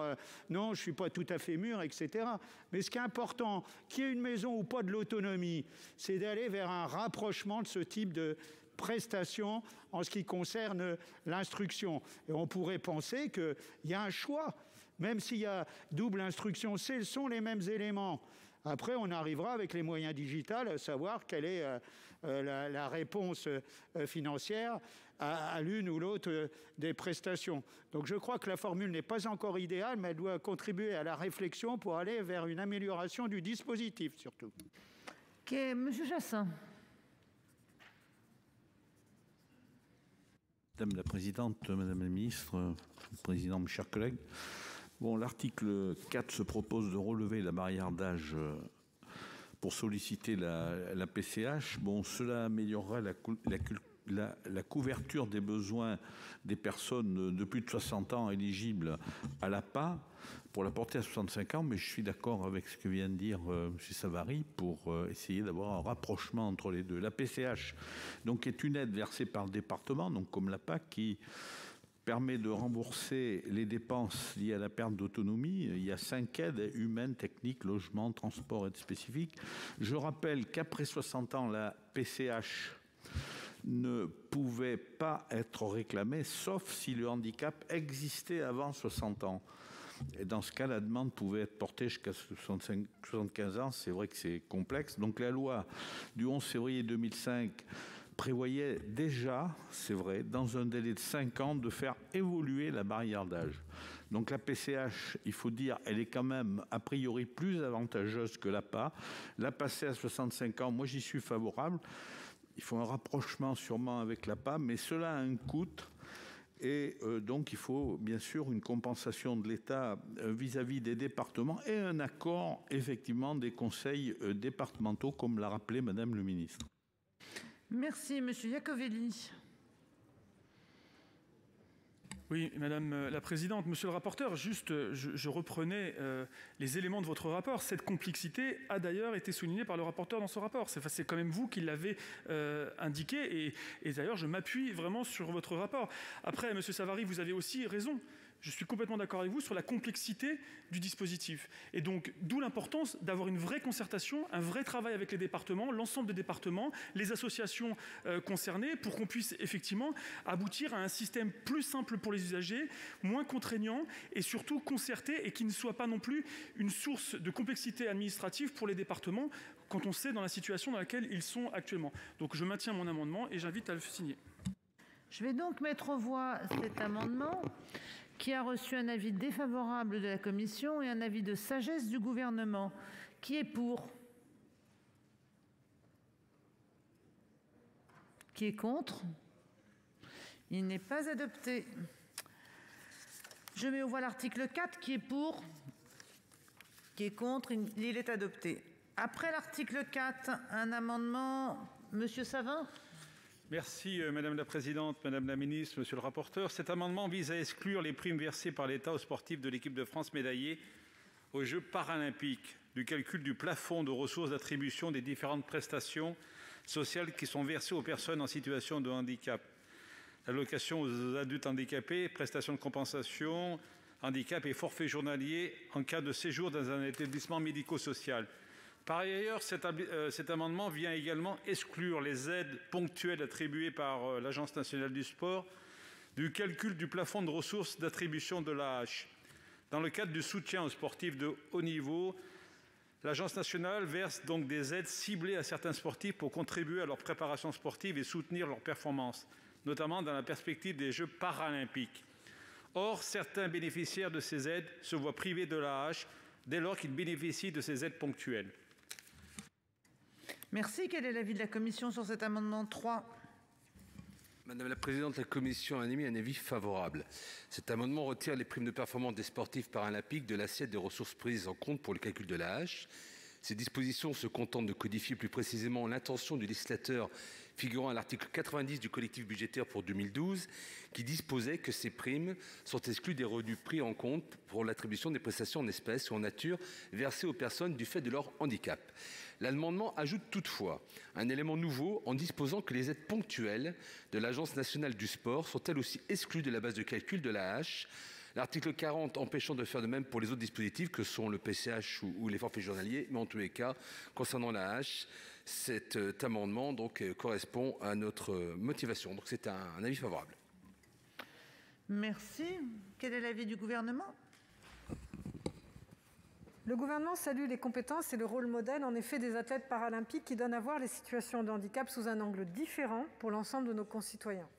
Speaker 12: non, je ne suis pas tout à fait mûr, etc. Mais ce qui est important, qu'il y ait une maison ou pas de l'autonomie, c'est d'aller vers un rapprochement de ce type de prestations en ce qui concerne l'instruction. Et on pourrait penser qu'il y a un choix. Même s'il y a double instruction, ce sont les mêmes éléments. Après, on arrivera avec les moyens digitaux à savoir quelle est la réponse financière à l'une ou l'autre des prestations. Donc je crois que la formule n'est pas encore idéale, mais elle doit contribuer à la réflexion pour aller vers une amélioration du dispositif, surtout.
Speaker 6: Ok, Monsieur Chassaing.
Speaker 8: Madame la Présidente, Madame la Ministre, le Président, mes chers collègues, l'article 4 se propose de relever la barrière d'âge pour solliciter la PCH. Cela améliorera la couverture des besoins des personnes de plus de 60 ans éligibles à l'APA pour la porter à 65 ans, mais je suis d'accord avec ce que vient de dire M. Savary pour essayer d'avoir un rapprochement entre les deux. La PCH est une aide versée par le département, comme l'APA, qui permet de rembourser les dépenses liées à la perte d'autonomie. Il y a 5 aides humaines, techniques, logement, transport, aides spécifiques. Je rappelle qu'après 60 ans, la PCH ne pouvait pas être réclamée, sauf si le handicap existait avant 60 ans. Et dans ce cas, la demande pouvait être portée jusqu'à 75 ans. C'est vrai que c'est complexe. Donc la loi du 11 février 2005 prévoyait déjà, c'est vrai, dans un délai de 5 ans, de faire évoluer la barrière d'âge. Donc la PCH, il faut dire, elle est quand même a priori plus avantageuse que l'APA. La passer à 65 ans, moi j'y suis favorable. Il faut un rapprochement sûrement avec l'APA, mais cela a un coût. Et donc il faut bien sûr une compensation de l'État vis-à-vis des départements et un accord effectivement des conseils départementaux, comme l'a rappelé Madame le ministre.
Speaker 6: Merci, Monsieur Iacovelli.
Speaker 3: Oui, Madame la Présidente, Monsieur le rapporteur, juste, je reprenais les éléments de votre rapport. Cette complexité a d'ailleurs été soulignée par le rapporteur dans son rapport. C'est quand même vous qui l'avez indiqué, et d'ailleurs, je m'appuie vraiment sur votre rapport. Après, Monsieur Savary, vous avez aussi raison. Je suis complètement d'accord avec vous sur la complexité du dispositif. Et donc, d'où l'importance d'avoir une vraie concertation, un vrai travail avec les départements, l'ensemble des départements, les associations concernées, pour qu'on puisse effectivement aboutir à un système plus simple pour les usagers, moins contraignant et surtout concerté, et qui ne soit pas non plus une source de complexité administrative pour les départements quand on sait dans la situation dans laquelle ils sont actuellement. Donc, je maintiens mon amendement et j'invite à le signer.
Speaker 6: Je vais donc mettre aux voix cet amendement qui a reçu un avis défavorable de la commission et un avis de sagesse du gouvernement. Qui est pour? Qui est contre? Il n'est pas adopté. Je mets aux voix l'article 4. Qui est pour? Qui est contre? Il est adopté. Après l'article 4, un amendement. Monsieur Savin?
Speaker 13: Merci Madame la Présidente, Madame la Ministre, Monsieur le rapporteur. Cet amendement vise à exclure les primes versées par l'État aux sportifs de l'équipe de France médaillés aux Jeux paralympiques du calcul du plafond de ressources d'attribution des différentes prestations sociales qui sont versées aux personnes en situation de handicap. L'allocation aux adultes handicapés, prestations de compensation, handicap et forfait journalier en cas de séjour dans un établissement médico-social. Par ailleurs, cet amendement vient également exclure les aides ponctuelles attribuées par l'Agence nationale du sport du calcul du plafond de ressources d'attribution de l'AAH. Dans le cadre du soutien aux sportifs de haut niveau, l'Agence nationale verse donc des aides ciblées à certains sportifs pour contribuer à leur préparation sportive et soutenir leurs performances, notamment dans la perspective des Jeux paralympiques. Or, certains bénéficiaires de ces aides se voient privés de l'AAH dès lors qu'ils bénéficient de ces aides ponctuelles.
Speaker 6: Merci. Quel est l'avis de la commission sur cet amendement 3 ?
Speaker 2: Madame la Présidente, la Commission a émis un avis favorable. Cet amendement retire les primes de performance des sportifs paralympiques de l'assiette des ressources prises en compte pour le calcul de l'AAH. Ces dispositions se contentent de codifier plus précisément l'intention du législateur figurant à l'article 90 du collectif budgétaire pour 2012, qui disposait que ces primes sont exclues des revenus pris en compte pour l'attribution des prestations en espèces ou en nature versées aux personnes du fait de leur handicap. L'amendement ajoute toutefois un élément nouveau en disposant que les aides ponctuelles de l'Agence nationale du sport sont elles aussi exclues de la base de calcul de l'AAH. L'article 40 empêchant de faire de même pour les autres dispositifs que sont le PCH ou les forfaits journaliers, mais en tous les cas, concernant l'AAH, cet amendement correspond à notre motivation. Donc c'est un avis favorable.
Speaker 6: Merci. Quel est l'avis du gouvernement ?
Speaker 1: Le gouvernement salue les compétences et le rôle modèle en effet des athlètes paralympiques qui donnent à voir les situations de handicap sous un angle différent pour l'ensemble de nos concitoyens.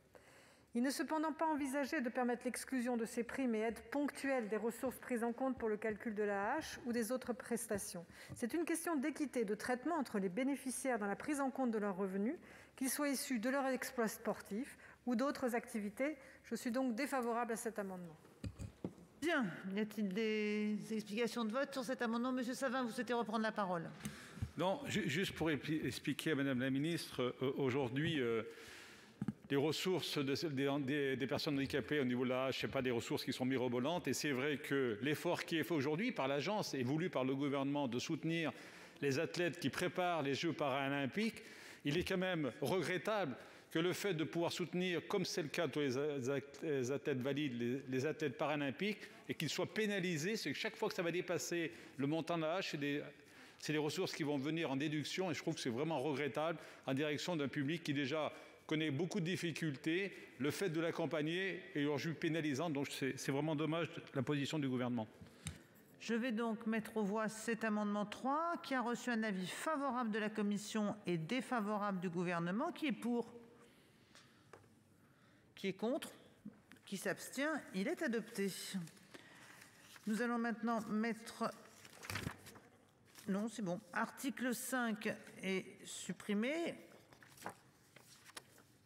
Speaker 1: Il n'est cependant pas envisagé de permettre l'exclusion de ces primes et aides ponctuelles des ressources prises en compte pour le calcul de l'AAH ou des autres prestations. C'est une question d'équité de traitement entre les bénéficiaires dans la prise en compte de leurs revenus, qu'ils soient issus de leur exploit sportif ou d'autres activités. Je suis donc défavorable à cet amendement.
Speaker 6: Bien. Y a-t-il des explications de vote sur cet amendement ? Monsieur Savin, vous souhaitez reprendre la parole ?
Speaker 13: Non, juste pour expliquer à Madame la Ministre, aujourd'hui, les ressources des personnes handicapées au niveau de l'AAH, ce n'est pas des ressources qui sont mirobolantes. Et c'est vrai que l'effort qui est fait aujourd'hui par l'agence et voulu par le gouvernement de soutenir les athlètes qui préparent les Jeux paralympiques, il est quand même regrettable que le fait de pouvoir soutenir, comme c'est le cas pour les athlètes valides, les athlètes paralympiques, et qu'ils soient pénalisés, c'est que chaque fois que ça va dépasser le montant de l'AAH, c'est des ressources qui vont venir en déduction, et je trouve que c'est vraiment regrettable en direction d'un public qui déjà connaît beaucoup de difficultés, le fait de l'accompagner est aujourd'hui pénalisant, donc c'est vraiment dommage la position du gouvernement.
Speaker 6: Je vais donc mettre aux voix cet amendement 3 qui a reçu un avis favorable de la commission et défavorable du gouvernement. Qui est pour ? Qui est contre ? Qui s'abstient ? Il est adopté. Nous allons maintenant mettre... Non, c'est bon. Article 5 est supprimé.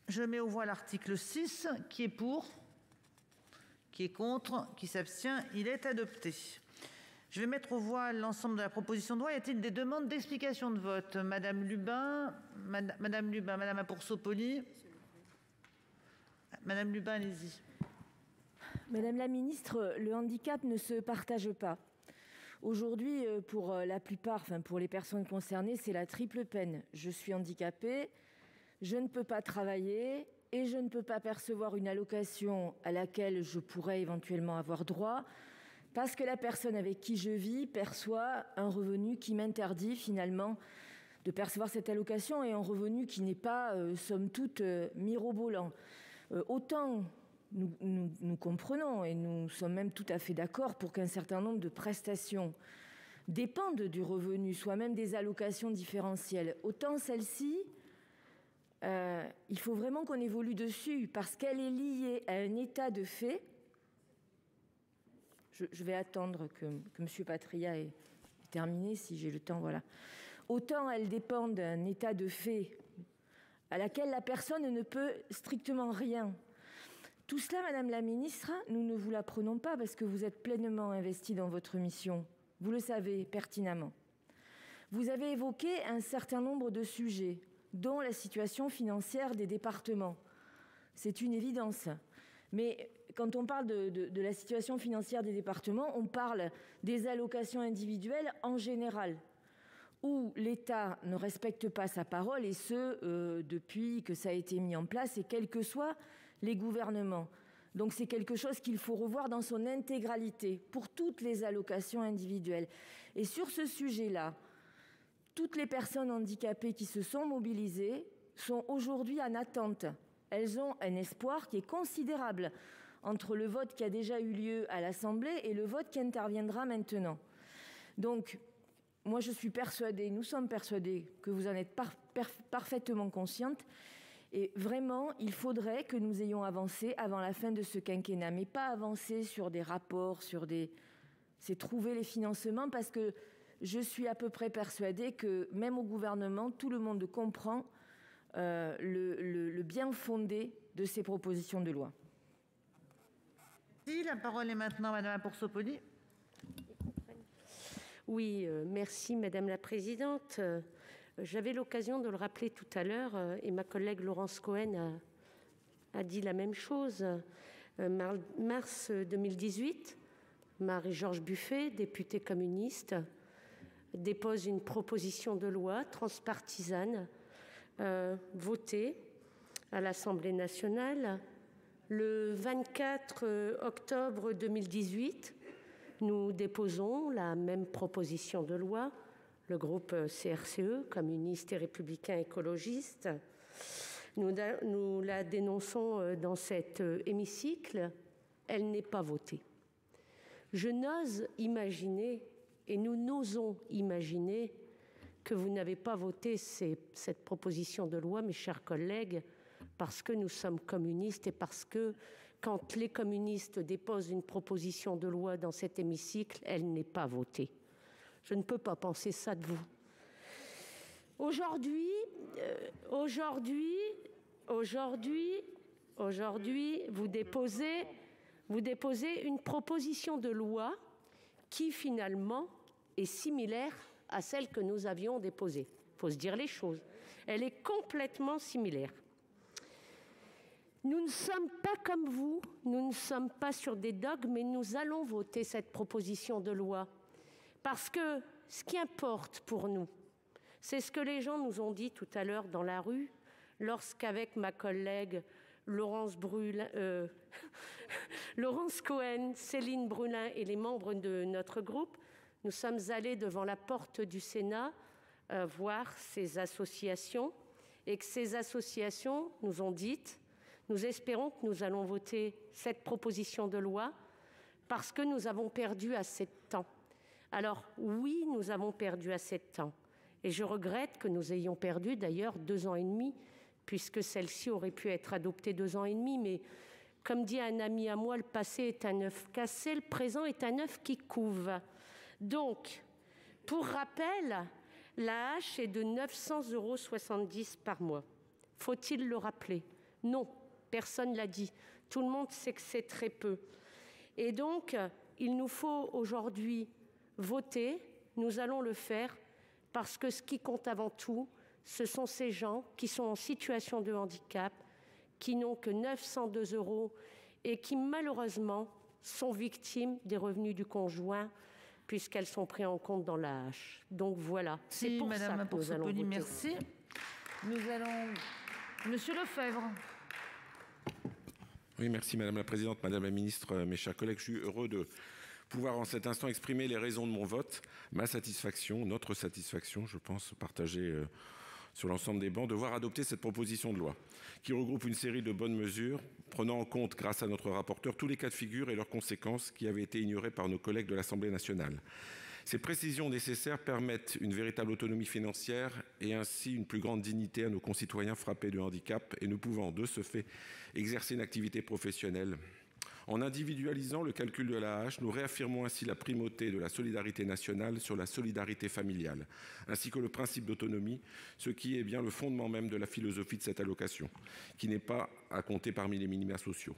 Speaker 6: Je mets aux voix l'article 6. Qui est pour ? Qui est contre ? Qui s'abstient ? Il est adopté. Je vais mettre aux voix l'ensemble de la proposition de loi. Y a-t-il des demandes d'explication de vote ? Madame Lubin, Madame Apourceau-Poly. Madame Lubin, allez-y.
Speaker 14: Madame la ministre, le handicap ne se partage pas. Aujourd'hui, pour la plupart, pour les personnes concernées, c'est la triple peine. Je suis handicapée, je ne peux pas travailler et je ne peux pas percevoir une allocation à laquelle je pourrais éventuellement avoir droit parce que la personne avec qui je vis perçoit un revenu qui m'interdit finalement de percevoir cette allocation et un revenu qui n'est pas, somme toute, mirobolant. Autant nous comprenons et nous sommes même tout à fait d'accord pour qu'un certain nombre de prestations dépendent du revenu, soit même des allocations différentielles. Autant celle-ci, il faut vraiment qu'on évolue dessus parce qu'elle est liée à un état de fait. Je vais attendre que M. Patriat ait terminé, si j'ai le temps, voilà. Autant elle dépend d'un état de fait à laquelle la personne ne peut strictement rien. Tout cela, Madame la Ministre, nous ne vous l'apprenons pas parce que vous êtes pleinement investie dans votre mission. Vous le savez pertinemment. Vous avez évoqué un certain nombre de sujets, dont la situation financière des départements. C'est une évidence. Mais quand on parle de la situation financière des départements, on parle des allocations individuelles en général, où l'État ne respecte pas sa parole, et ce, depuis que ça a été mis en place, et quels que soient les gouvernements. Donc c'est quelque chose qu'il faut revoir dans son intégralité, pour toutes les allocations individuelles. Et sur ce sujet-là, toutes les personnes handicapées qui se sont mobilisées sont aujourd'hui en attente. Elles ont un espoir qui est considérable entre le vote qui a déjà eu lieu à l'Assemblée et le vote qui interviendra maintenant. Donc, moi je suis persuadée, nous sommes persuadés que vous en êtes parfaitement consciente. Et vraiment, il faudrait que nous ayons avancé avant la fin de ce quinquennat, mais pas avancer sur des rapports, c'est trouver les financements, parce que je suis à peu près persuadée que même au gouvernement, tout le monde comprend le bien fondé de ces propositions de loi.
Speaker 6: La parole est maintenant à Madame Pour-Sopoli.
Speaker 4: Oui, merci Madame la Présidente. J'avais l'occasion de le rappeler tout à l'heure et ma collègue Laurence Cohen a dit la même chose. Mars 2018, Marie-Georges Buffet, députée communiste, dépose une proposition de loi transpartisane votée à l'Assemblée nationale. Le 24 octobre 2018, nous déposons la même proposition de loi. Le groupe CRCE, communiste et républicain écologiste, nous la dénonçons dans cet hémicycle. Elle n'est pas votée. Je n'ose imaginer, et nous n'osons imaginer, que vous n'avez pas voté cette proposition de loi, mes chers collègues, parce que nous sommes communistes et parce que quand les communistes déposent une proposition de loi dans cet hémicycle, elle n'est pas votée. Je ne peux pas penser ça de vous. Aujourd'hui, vous déposez une proposition de loi qui, finalement, est similaire à celle que nous avions déposée. Il faut se dire les choses. Elle est complètement similaire. Nous ne sommes pas comme vous, nous ne sommes pas sur des dogmes, mais nous allons voter cette proposition de loi. Parce que ce qui importe pour nous, c'est ce que les gens nous ont dit tout à l'heure dans la rue, lorsqu'avec ma collègue Laurence Cohen, Céline Brulin et les membres de notre groupe, nous sommes allés devant la porte du Sénat voir ces associations, et que ces associations nous ont dit « Nous espérons que nous allons voter cette proposition de loi parce que nous avons perdu assez de temps. » Alors oui, nous avons perdu assez de temps. Et je regrette que nous ayons perdu d'ailleurs 2 ans et demi, puisque celle-ci aurait pu être adoptée 2 ans et demi. Mais comme dit un ami à moi, le passé est un œuf cassé, le présent est un œuf qui couve. Donc, pour rappel, la hache est de 900,70 € par mois. Faut-il le rappeler? Non, personne ne l'a dit. Tout le monde sait que c'est très peu. Et donc, il nous faut aujourd'hui voter, nous allons le faire parce que ce qui compte avant tout, ce sont ces gens qui sont en situation de handicap, qui n'ont que 902 € et qui malheureusement sont victimes des revenus du conjoint puisqu'elles sont prises en compte dans l'AAH. Donc voilà, c'est pour ça que nous allons voter.
Speaker 6: Merci. Nous allons... Monsieur Lefebvre.
Speaker 15: Oui, merci Madame la Présidente, Madame la Ministre, mes chers collègues. Je suis heureux de pouvoir en cet instant exprimer les raisons de mon vote, ma satisfaction, notre satisfaction, je pense, partagée sur l'ensemble des bancs, de voir adopter cette proposition de loi qui regroupe une série de bonnes mesures prenant en compte, grâce à notre rapporteur, tous les cas de figure et leurs conséquences qui avaient été ignorés par nos collègues de l'Assemblée nationale. Ces précisions nécessaires permettent une véritable autonomie financière et ainsi une plus grande dignité à nos concitoyens frappés de handicap et ne pouvant, de ce fait, exercer une activité professionnelle. En individualisant le calcul de l'AAH, nous réaffirmons ainsi la primauté de la solidarité nationale sur la solidarité familiale, ainsi que le principe d'autonomie, ce qui est bien le fondement même de la philosophie de cette allocation, qui n'est pas à compter parmi les minima sociaux.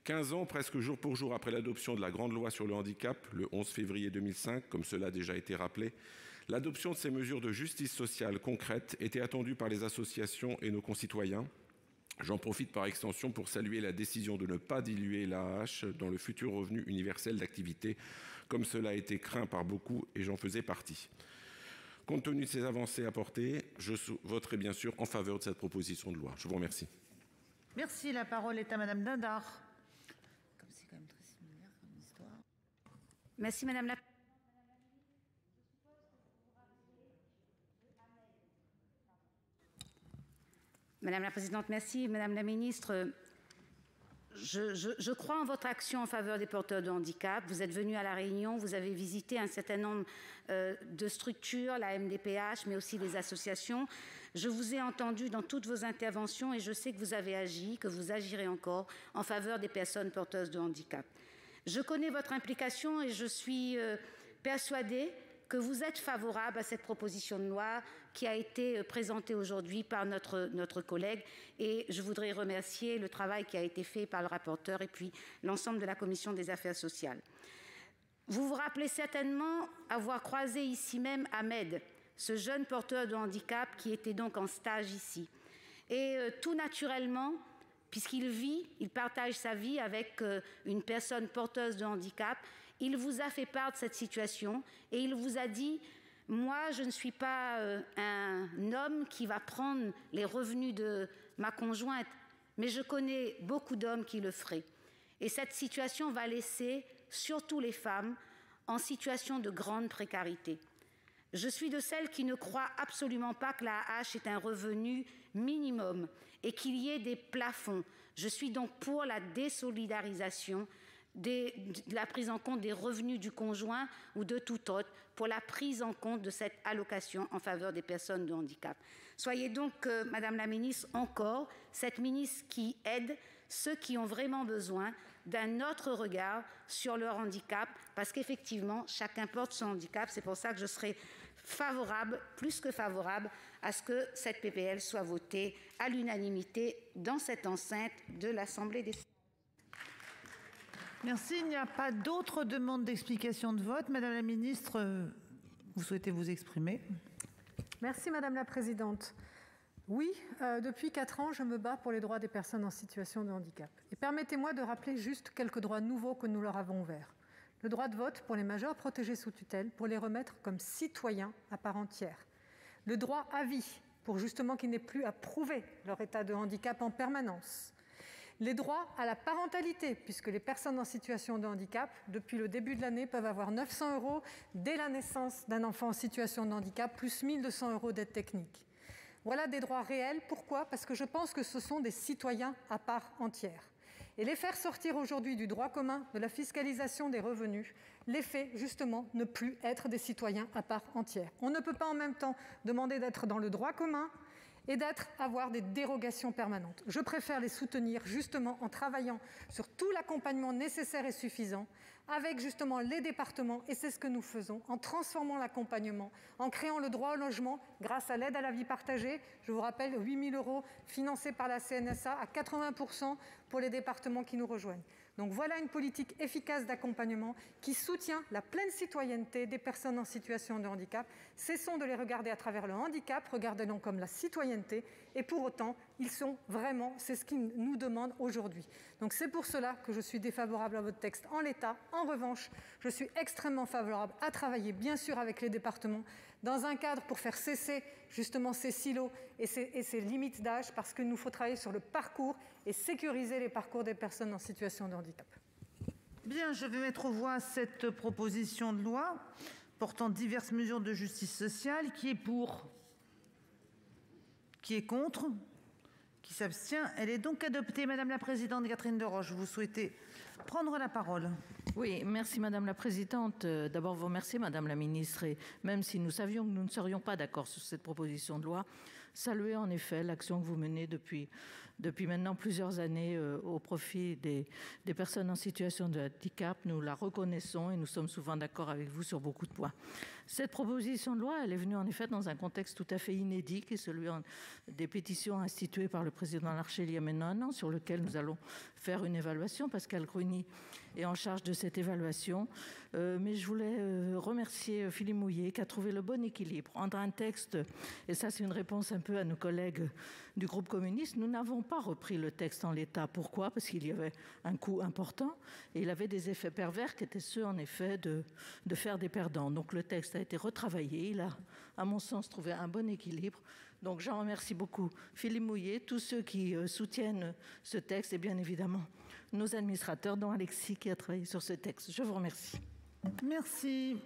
Speaker 15: 15 ans, presque jour pour jour après l'adoption de la grande loi sur le handicap, le 11 février 2005, comme cela a déjà été rappelé, l'adoption de ces mesures de justice sociale concrètes était attendue par les associations et nos concitoyens. J'en profite par extension pour saluer la décision de ne pas diluer l'AAH dans le futur revenu universel d'activité, comme cela a été craint par beaucoup et j'en faisais partie. Compte tenu de ces avancées apportées, je voterai bien sûr en faveur de cette proposition de loi. Je vous remercie.
Speaker 6: Merci. La parole est à Madame Dindar.
Speaker 16: Merci Madame la Présidente, merci. Madame la Ministre, je crois en votre action en faveur des porteurs de handicap. Vous êtes venue à La Réunion, vous avez visité un certain nombre de structures, la MDPH, mais aussi les associations. Je vous ai entendu dans toutes vos interventions et je sais que vous avez agi, que vous agirez encore en faveur des personnes porteuses de handicap. Je connais votre implication et je suis persuadée que vous êtes favorable à cette proposition de loi qui a été présentée aujourd'hui par notre collègue. Et je voudrais remercier le travail qui a été fait par le rapporteur et puis l'ensemble de la Commission des affaires sociales. Vous vous rappelez certainement avoir croisé ici même Ahmed, ce jeune porteur de handicap qui était donc en stage ici. Et tout naturellement, il partage sa vie avec une personne porteuse de handicap. Il vous a fait part de cette situation et il vous a dit « Moi, je ne suis pas un homme qui va prendre les revenus de ma conjointe, mais je connais beaucoup d'hommes qui le feraient. » Et cette situation va laisser surtout les femmes en situation de grande précarité. Je suis de celles qui ne croient absolument pas que la AAH est un revenu minimum et qu'il y ait des plafonds. Je suis donc pour la désolidarisation, de la prise en compte des revenus du conjoint ou de tout autre pour la prise en compte de cette allocation en faveur des personnes de handicap. Soyez donc, Madame la Ministre, encore cette ministre qui aide ceux qui ont vraiment besoin d'un autre regard sur leur handicap, parce qu'effectivement, chacun porte son handicap. C'est pour ça que je serai favorable, plus que favorable, à ce que cette PPL soit votée à l'unanimité dans cette enceinte de l'Assemblée des...
Speaker 6: Merci. Il n'y a pas d'autres demandes d'explication de vote. Madame la Ministre, vous souhaitez vous exprimer?
Speaker 1: Merci Madame la Présidente. Oui, depuis 4 ans, je me bats pour les droits des personnes en situation de handicap. Et permettez-moi de rappeler juste quelques droits nouveaux que nous leur avons ouverts. Le droit de vote pour les majeurs protégés sous tutelle, pour les remettre comme citoyens à part entière. Le droit à vie, pour justement qu'ils n'aient plus à prouver leur état de handicap en permanence. Les droits à la parentalité, puisque les personnes en situation de handicap, depuis le début de l'année, peuvent avoir 900 € dès la naissance d'un enfant en situation de handicap, plus 1 200 € d'aide technique. Voilà des droits réels. Pourquoi? Parce que je pense que ce sont des citoyens à part entière. Et les faire sortir aujourd'hui du droit commun, de la fiscalisation des revenus, les fait justement ne plus être des citoyens à part entière. On ne peut pas en même temps demander d'être dans le droit commun et avoir des dérogations permanentes. Je préfère les soutenir justement en travaillant sur tout l'accompagnement nécessaire et suffisant avec justement les départements, et c'est ce que nous faisons, en transformant l'accompagnement, en créant le droit au logement grâce à l'aide à la vie partagée. Je vous rappelle, 8 000 € financés par la CNSA à 80% pour les départements qui nous rejoignent. Donc voilà une politique efficace d'accompagnement qui soutient la pleine citoyenneté des personnes en situation de handicap. Cessons de les regarder à travers le handicap, regardons-les comme la citoyenneté. Et pour autant, ils sont vraiment, c'est ce qu'ils nous demandent aujourd'hui. Donc c'est pour cela que je suis défavorable à votre texte en l'état. En revanche, je suis extrêmement favorable à travailler, bien sûr, avec les départements, dans un cadre pour faire cesser justement ces silos et ces limites d'âge, parce qu'il nous faut travailler sur le parcours et sécuriser les parcours des personnes en situation de handicap.
Speaker 6: Bien, je vais mettre aux voix cette proposition de loi portant diverses mesures de justice sociale. Qui est pour? Qui est contre? Qui s'abstient? Elle est donc adoptée. Madame la présidente Catherine Deroche, vous souhaitez prendre la parole?
Speaker 17: Oui, merci Madame la Présidente. D'abord, vous remercier Madame la Ministre, et même si nous savions que nous ne serions pas d'accord sur cette proposition de loi, saluer en effet l'action que vous menez depuis maintenant plusieurs années au profit des personnes en situation de handicap. Nous la reconnaissons et nous sommes souvent d'accord avec vous sur beaucoup de points. Cette proposition de loi, elle est venue en effet dans un contexte tout à fait inédit, qui est celui des pétitions instituées par le président Larcher il y a maintenant un an, sur lequel nous allons faire une évaluation. Pascal Gruny est en charge de cette évaluation. Mais je voulais remercier Philippe Mouiller qui a trouvé le bon équilibre entre un texte, et ça c'est une réponse un peu à nos collègues du groupe communiste. Nous n'avons pas repris le texte en l'état. Pourquoi? Parce qu'il y avait un coût important et il avait des effets pervers qui étaient ceux en effet de faire des perdants. Donc le texte a été retravaillé. Il a, à mon sens, trouvé un bon équilibre. Donc j'en remercie beaucoup Philippe Mouiller, tous ceux qui soutiennent ce texte et bien évidemment nos administrateurs, dont Alexis qui a travaillé sur ce texte. Je vous remercie.
Speaker 6: Merci.